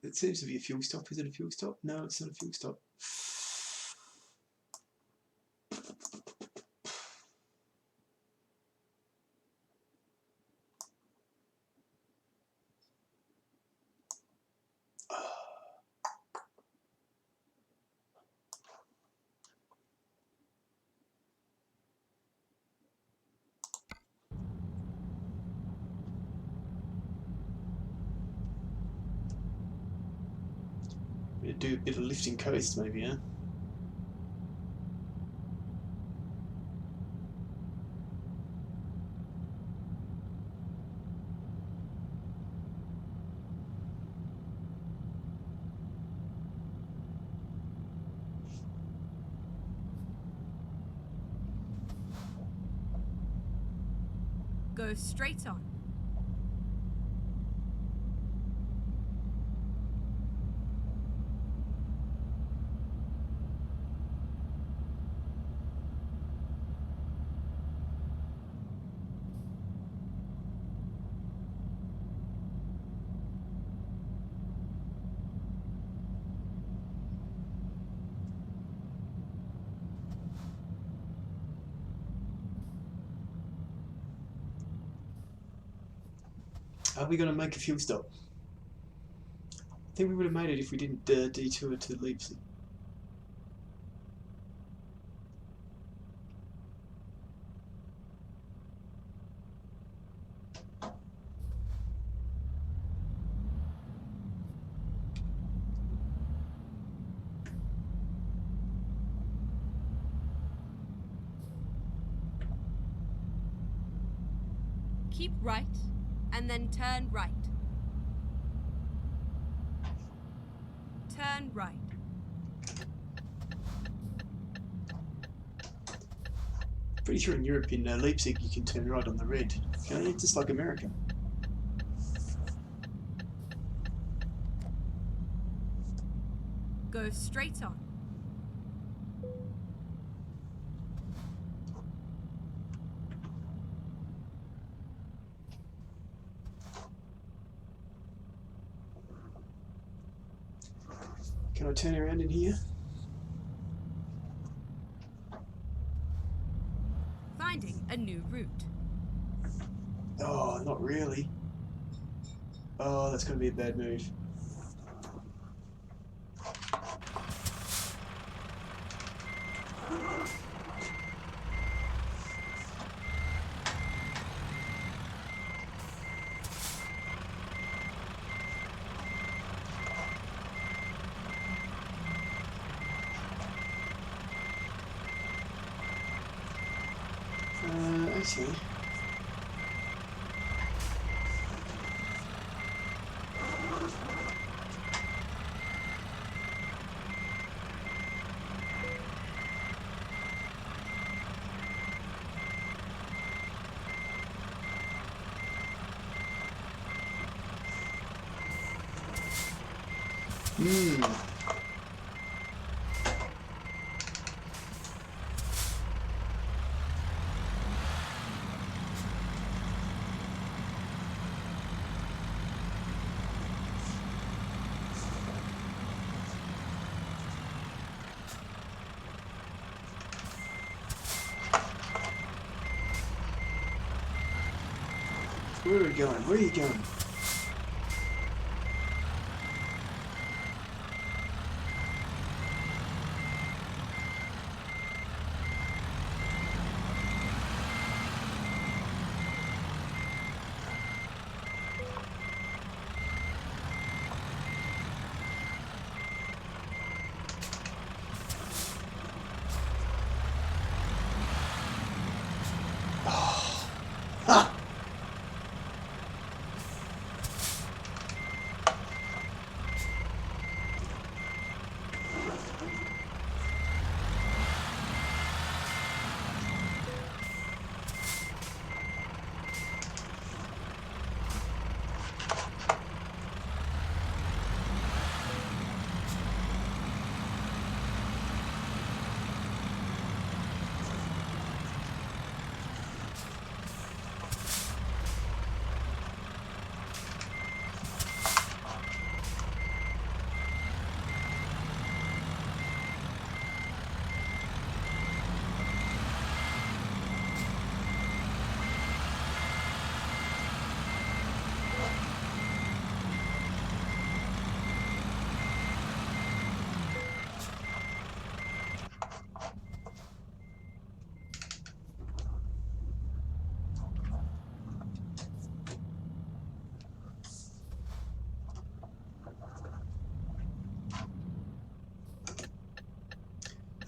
It seems to be a fuel stop. Is it a fuel stop? No, it's not a fuel stop. Do a bit of lifting coast, maybe, huh? Go straight on. Are we going to make a fuel stop? I think we would have made it if we didn't detour to Leipzig. Keep right, and then turn right. Turn right. Pretty sure in Europe, in Leipzig, you can turn right on the red. Can't you? Just like America. Go straight on. Can I turn around in here? Finding a new route. Oh, not really. Oh, that's going to be a bad move. Okay. Where are we going? Where are you going? Oh. Ha!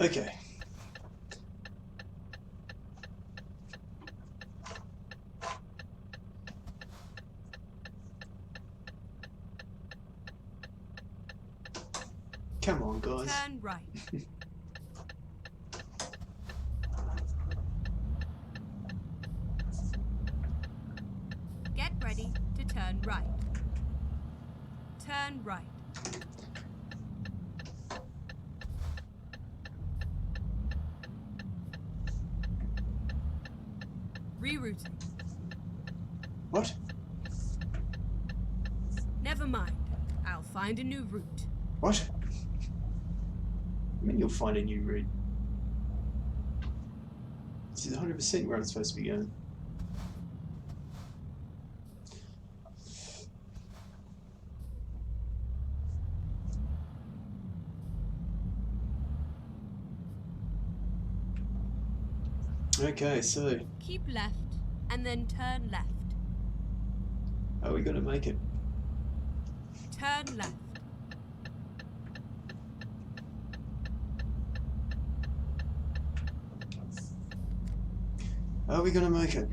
Okay. Come on, guys. Turn right. Get ready to turn right. Turn right. Rerouting. What? Never mind. I'll find a new route. What? I mean, you'll find a new route. This is 100% where I'm supposed to be going. Okay, so Keep left and then turn left. are we going to make it? Turn left. Are we going to make it?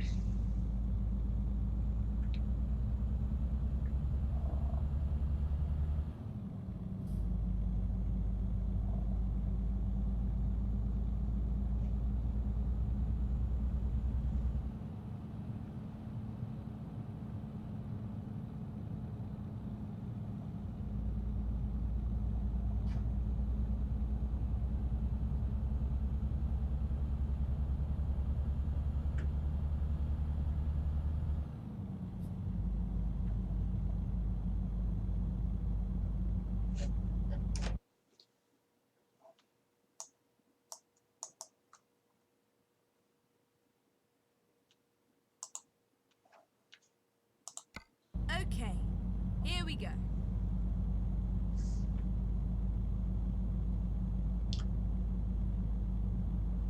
we go.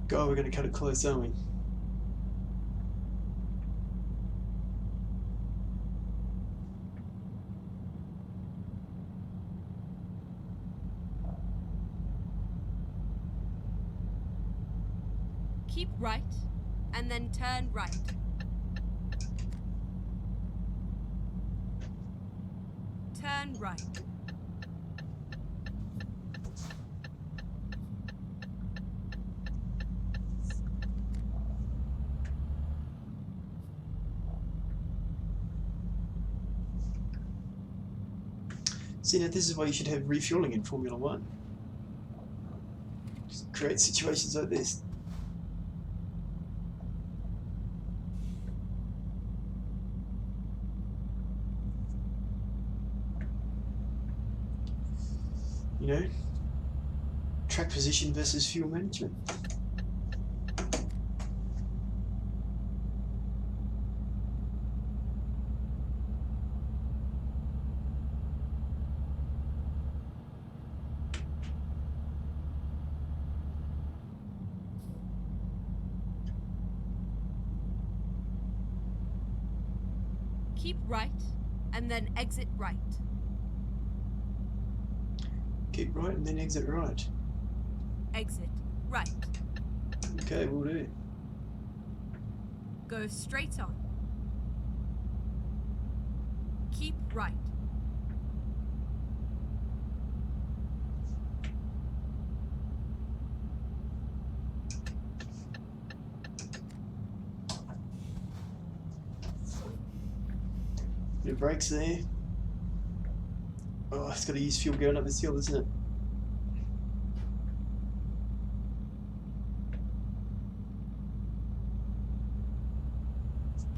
God, we're going to cut it close, aren't we? Keep right, and then turn right. Turn right. See, now this is why you should have refueling in Formula One. Just create situations like this. You know, track position versus fuel management. Keep right, and then exit right. Keep right and then exit right. Exit right. Okay, we'll do. Go straight on. Keep right. Bit of brakes there. Oh, it's got to use fuel going up this hill, isn't it?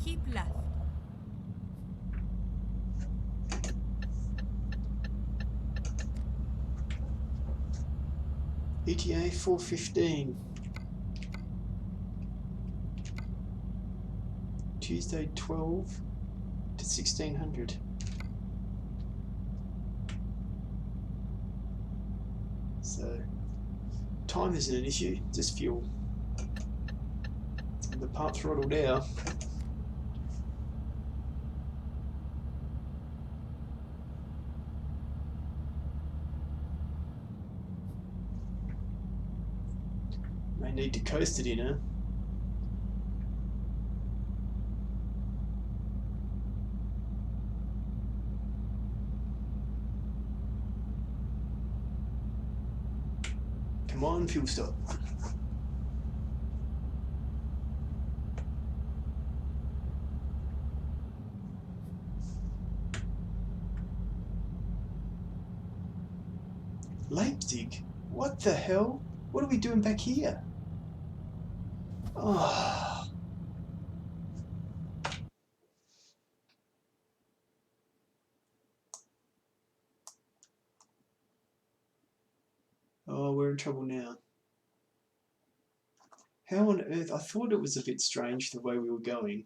Keep left. ETA 4:15. Tuesday 12 to 1600. So time isn't an issue, just fuel. And the part throttle now. May need to coast it in, huh? Come on, fuel stop. Leipzig? What the hell? What are we doing back here? Oh. Oh, we're in trouble now. How on earth? I thought it was a bit strange the way we were going.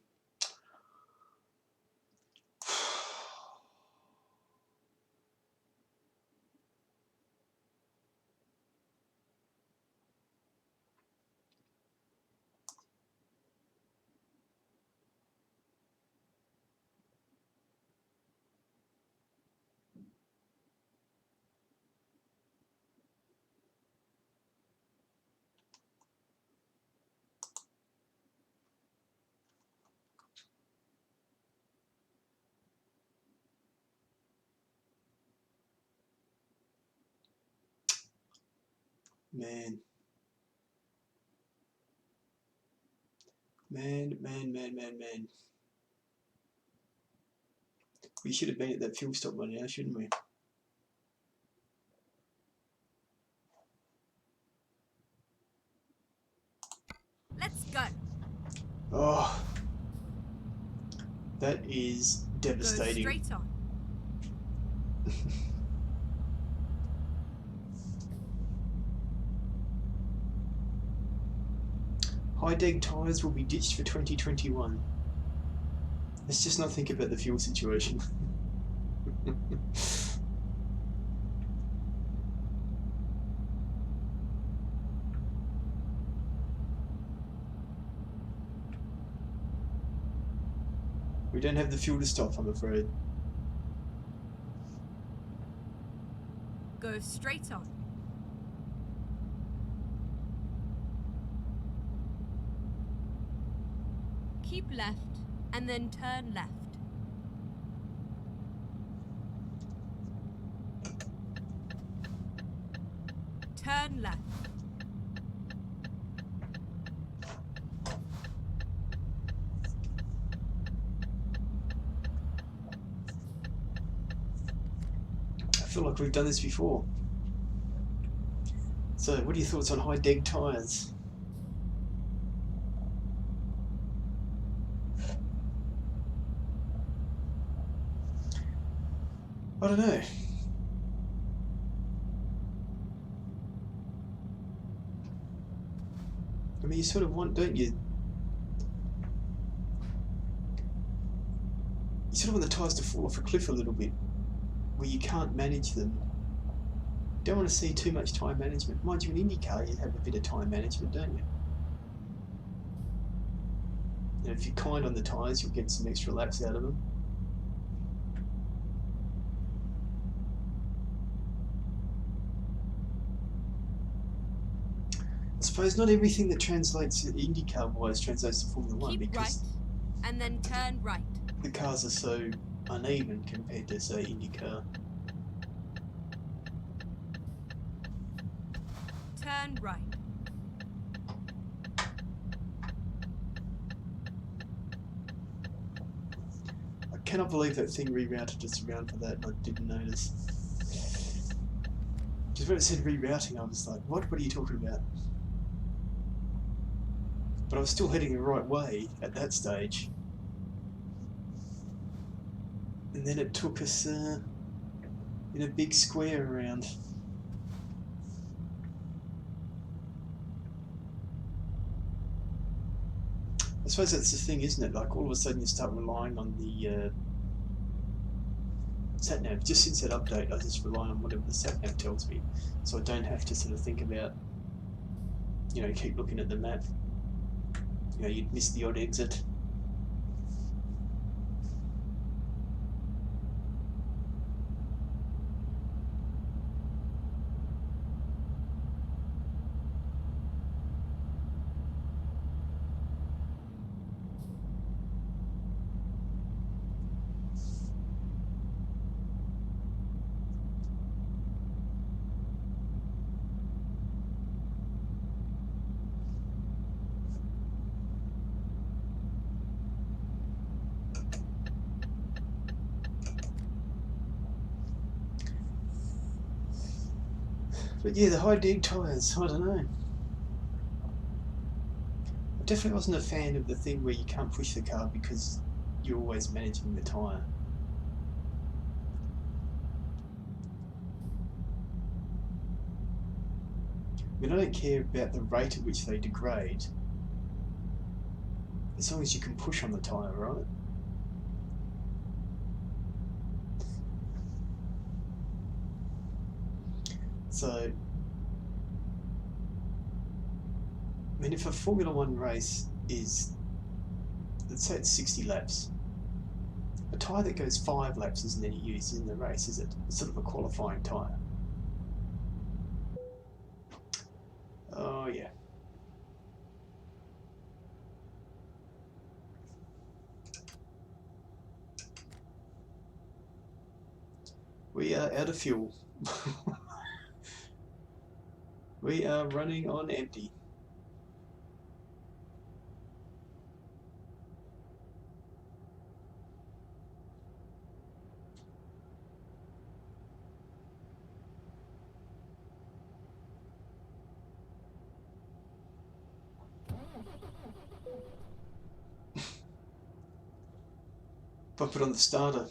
Man. Man. We should have been at that fuel stop by now, shouldn't we? Let's go. Oh. That is devastating. Go straight on. High deg tyres will be ditched for 2021. Let's just not think about the fuel situation. We don't have the fuel to stop, I'm afraid. Go straight on. Keep left and then turn left. Turn left. I feel like we've done this before. So, what are your thoughts on high deg tyres? I don't know. I mean, you sort of want, don't you? You sort of want the tyres to fall off a cliff a little bit, where you can't manage them. You don't want to see too much tyre management. Mind you, in IndyCar, you have a bit of tyre management, don't you? And if you're kind on the tyres, you'll get some extra laps out of them. I suppose not everything that translates IndyCar-wise translates to Formula 1 Keep because right and then turn right. the cars are so uneven compared to, say, IndyCar. Turn right. I cannot believe that thing rerouted us around for that and I didn't notice. Just when it said rerouting, I was like, what? What are you talking about? But I was still heading the right way at that stage. And then it took us in a big square around. I suppose that's the thing, isn't it? Like all of a sudden you start relying on the sat-nav. Just since that update, I just rely on whatever the sat-nav tells me. So I don't have to sort of think about, you know, keep looking at the map. You know, you'd miss the odd exit. But yeah, the high dig tyres, I don't know. I definitely wasn't a fan of the thing where you can't push the car because you're always managing the tyre. I mean, I don't care about the rate at which they degrade, as long as you can push on the tyre, right? So, I mean, if a Formula 1 race is, let's say it's 60 laps, a tyre that goes 5 laps isn't any use in the race, is it? It's sort of a qualifying tyre. Oh, yeah. We are out of fuel. We are running on empty. If I put on the starter,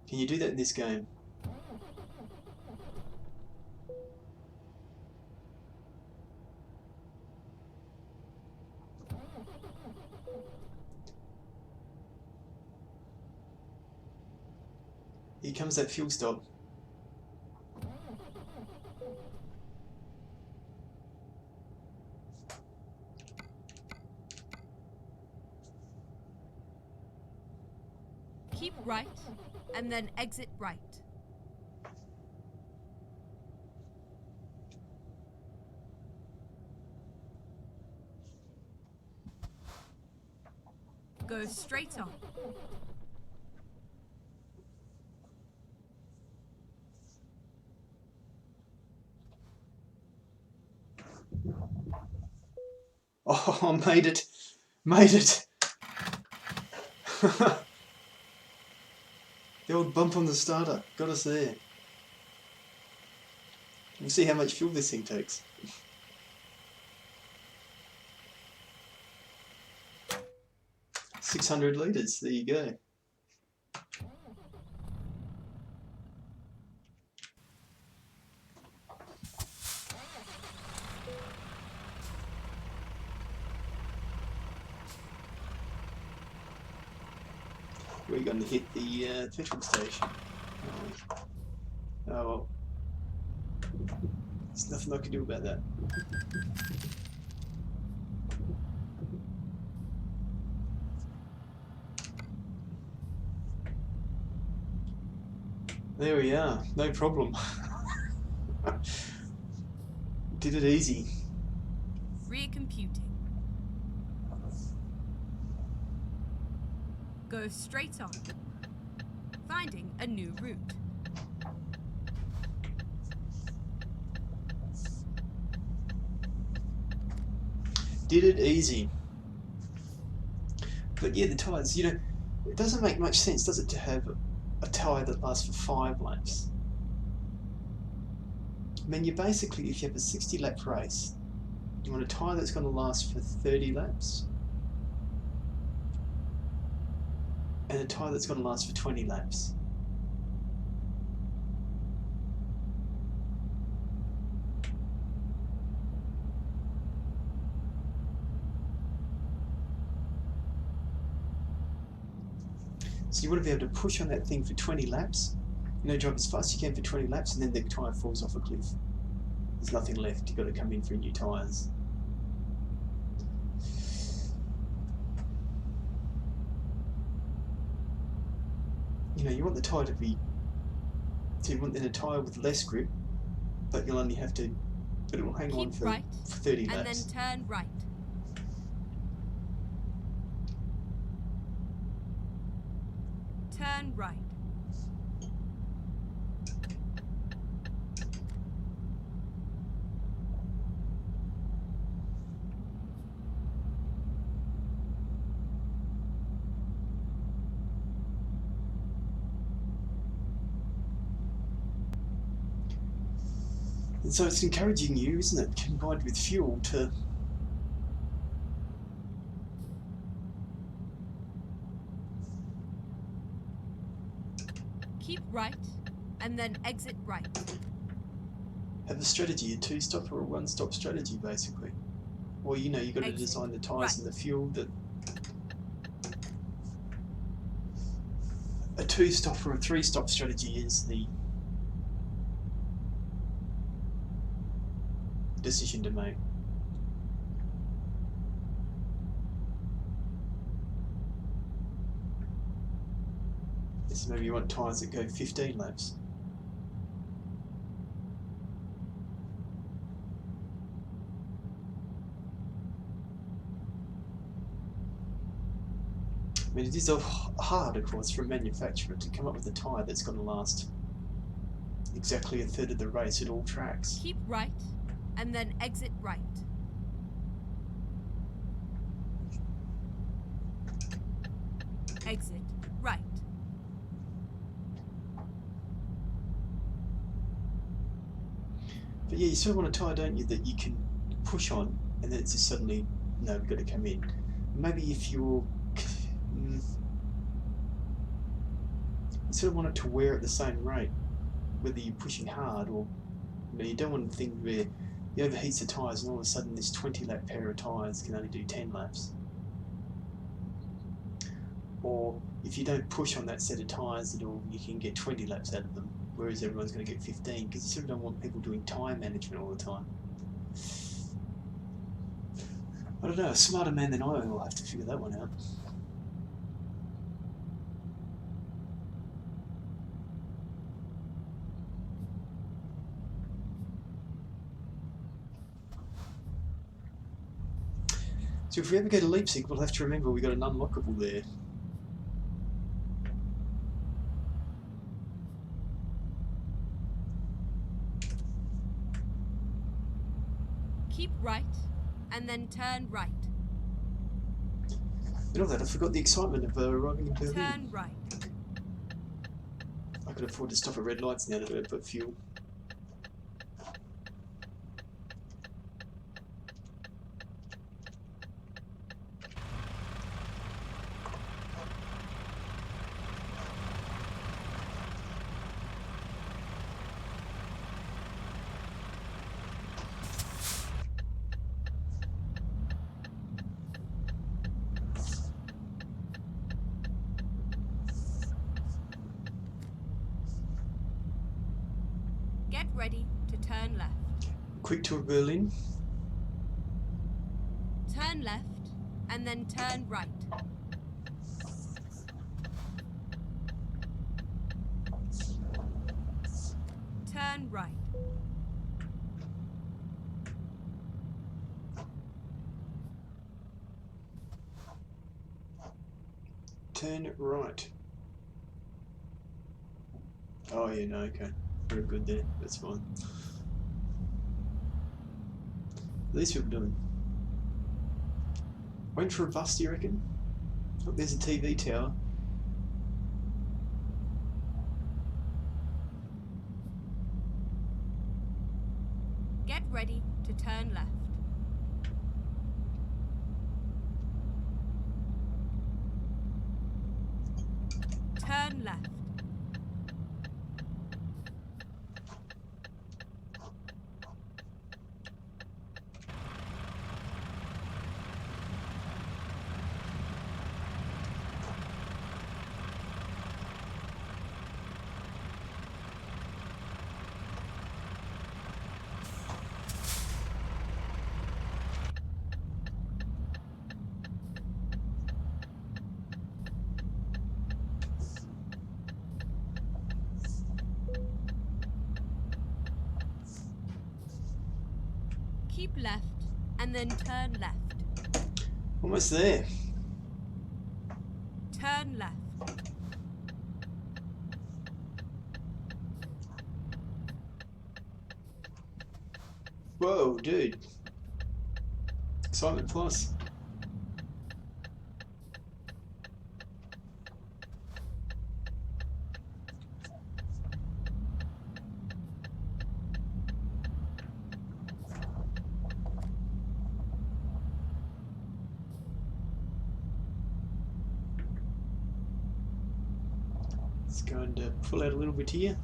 can you do that in this game? Here comes that fuel stop. Keep right, and then exit right. Go straight on. Oh, made it! Made it! The old bump on the starter got us there. We'll see how much fuel this thing takes. $600 litres, there you go. We're going to hit the petrol station. Oh well. There's nothing I can do about that. There we are, no problem. Did it easy. Recomputing. Go straight on. Finding a new route. Did it easy. But yeah, the tyres, you know, it doesn't make much sense, does it, to have a tyre that lasts for 5 laps? I mean, you basically, if you have a 60 lap race, you want a tyre that's going to last for 30 laps and a tyre that's going to last for 20 laps. So you want to be able to push on that thing for 20 laps, you know, drive as fast as you can for 20 laps, and then the tyre falls off a cliff. There's nothing left, you've got to come in for new tyres. You know, you want the tyre to be, so you want then a tyre with less grip, but you'll only have to, but it will hang on for 30 laps. And then turn right. Turn right. And so it's encouraging you, isn't it, combined with fuel, to keep right, and then exit right. have a strategy, a 2-stop or a 1-stop strategy, basically. Or, you know, you've got to design the tyres and the fuel that a 2-stop or a 3-stop strategy is the decision to make. So maybe you want tyres that go 15 laps. I mean, it is hard, of course, for a manufacturer to come up with a tyre that's going to last exactly a third of the race at all tracks. Keep right, and then exit right. Exit right. But yeah, you sort of want a tyre, don't you, that you can push on, and then it's just suddenly, no, we've got to come in. Maybe if you're, you sort of want it to wear at the same rate, whether you're pushing hard or, you know, you don't want a thing where you overheats the tyres and all of a sudden this 20 lap pair of tyres can only do 10 laps. Or if you don't push on that set of tyres at all, you can get 20 laps out of them, whereas everyone's going to get 15, because you sort of don't want people doing time management all the time. I don't know, a smarter man than I will have to figure that one out. So if we ever go to Leipzig, we'll have to remember we got an unlockable there. Keep right, and then turn right. And all that, I forgot the excitement of arriving in Berlin. Turn right. I could afford to stop at red lights now that I've got fuel. Get ready to turn left. Quick tour of Berlin. Turn left, and then turn right. Turn right. Turn right. Oh yeah, no, okay. Very good there, that's fine. These people doing? Waiting for a bus, do you reckon? Oh, there's a TV tower. Get ready to turn left. Turn left. Keep left, and then turn left. Almost there. Turn left. Whoa, dude. Excitement plus. Let's go and pull out a little bit here.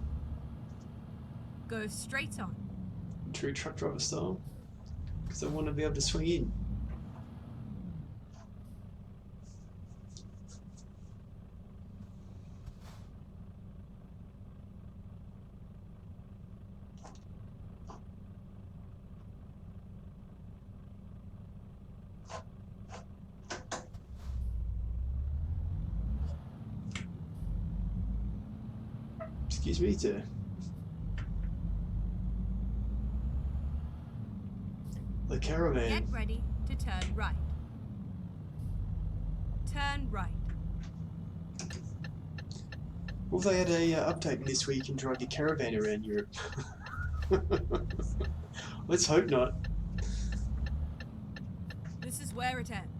Go straight on. True truck driver style. Because I want to be able to swing in. Excuse me, sir. The caravan. Get ready to turn right. Turn right. Well, they had a update this week. You can drive your caravan around Europe. Let's hope not. This is where it ends.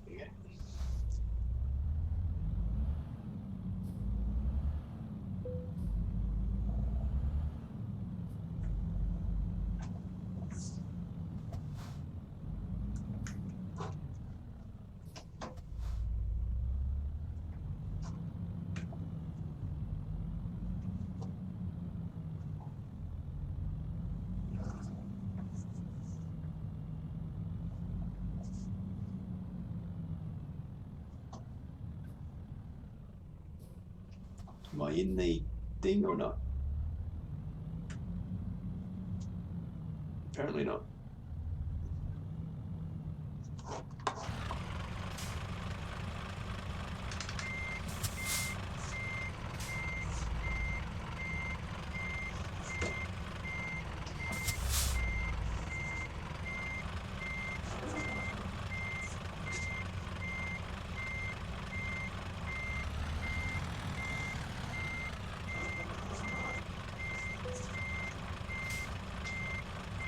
Yeah. Am I in the thing or not? Apparently not.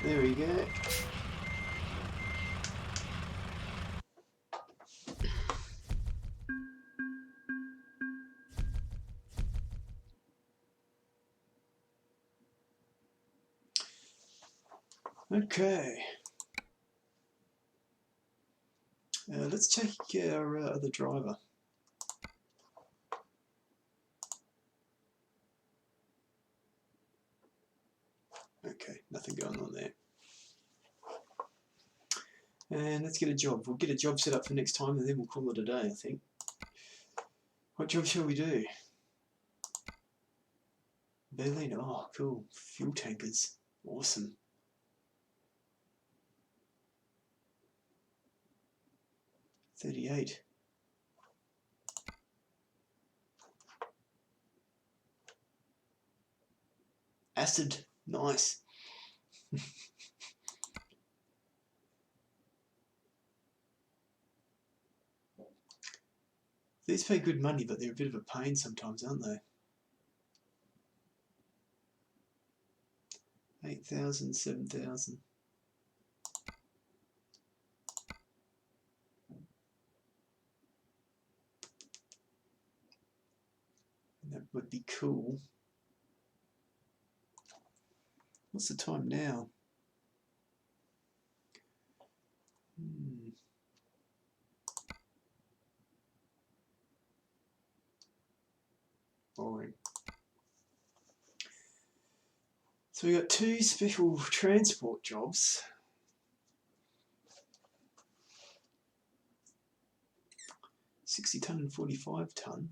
There we go. Okay. Let's check our other driver. Okay, nothing going on there. And let's get a job. We'll get a job set up for next time and then we'll call it a day, I think. What job shall we do? Berlin, oh cool. Fuel tankers, awesome. $38. Acid, nice. These pay good money, but they're a bit of a pain sometimes, aren't they? 8,000, 7,000. That would be cool. What's the time now? Boring. So we got 2 special transport jobs. $60 ton and 45 ton.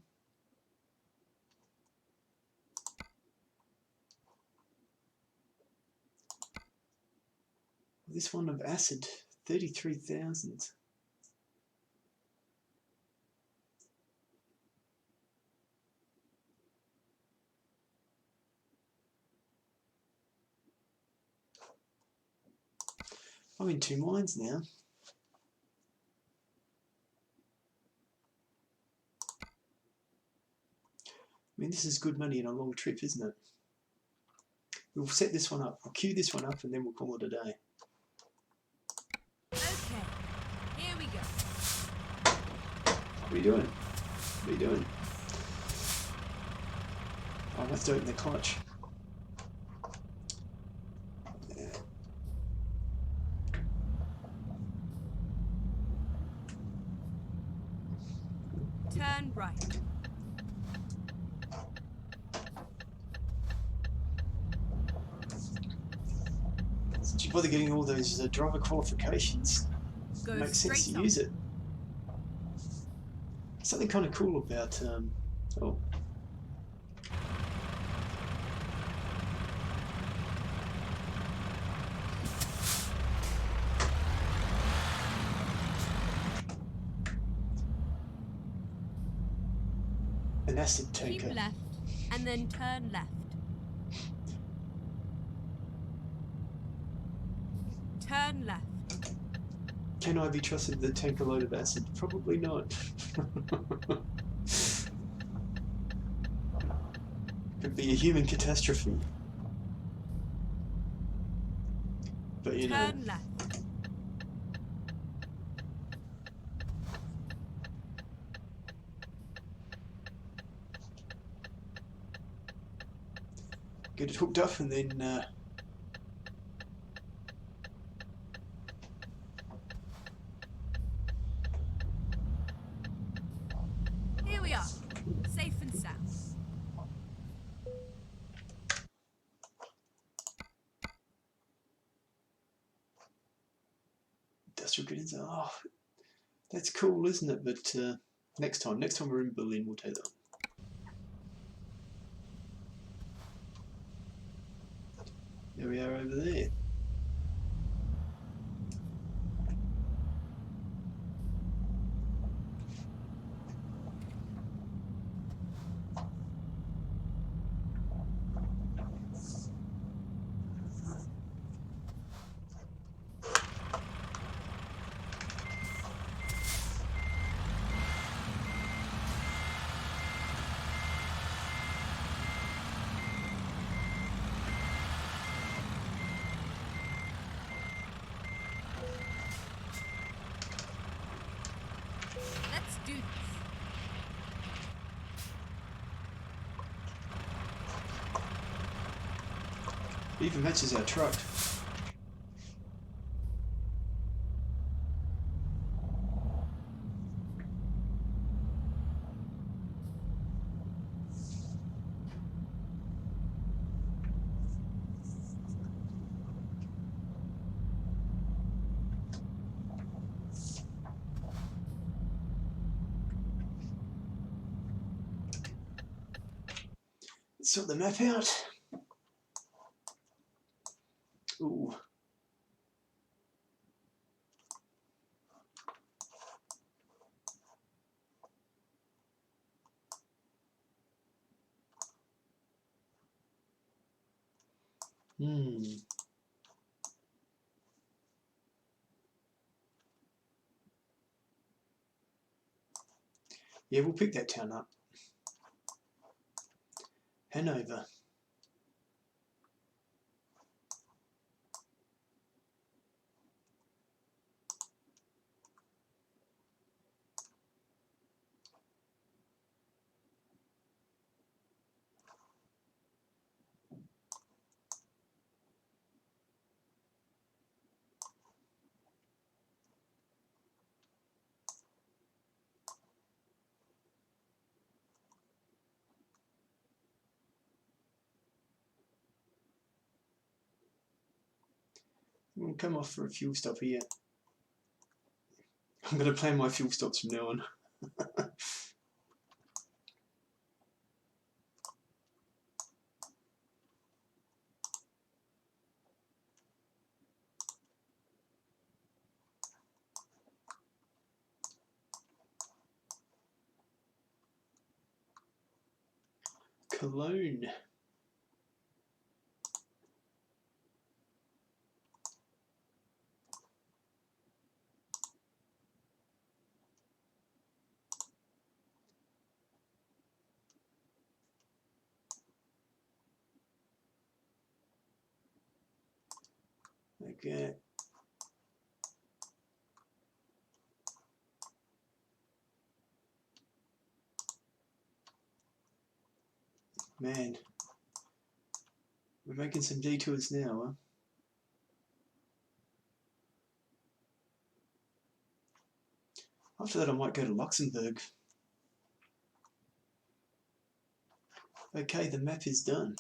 This one of acid, 33,000. I'm in 2 minds now. I mean, this is good money in a long trip, isn't it? We'll set this one up. I'll queue this one up and then we'll call it a day. Okay, here we go. What are you doing? What are you doing? I have to open the clutch. Turn right. Since you bother getting all those driver qualifications, Go it makes sense to straight use it. Something kind of cool about oh. An acid tanker. Keep left and then turn left. Turn left. Can I be trusted with a tank a load of acid? Probably not. Could be a human catastrophe. But you know. Turn left. Get it hooked up and then Here we are, safe and sound. industrial goods. Oh, that's cool, isn't it? But next time we're in Berlin, we'll take that. There we are over there. Let's do this. It even matches our truck. Let's sort the map out. Ooh. Yeah, we'll pick that town up. Hanover. We'll come off for a fuel stop here. I'm going to plan my fuel stops from now on. Cologne. Okay. Man, we're making some detours now, huh? After that I might go to Luxembourg. Okay, the map is done.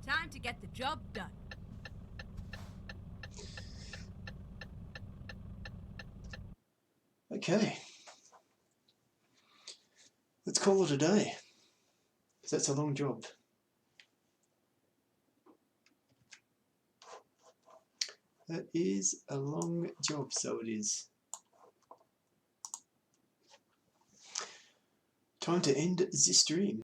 Time to get the job done. Okay. Let's call it a day. Because that's a long job. That is a long job, so it is. Time to end the stream.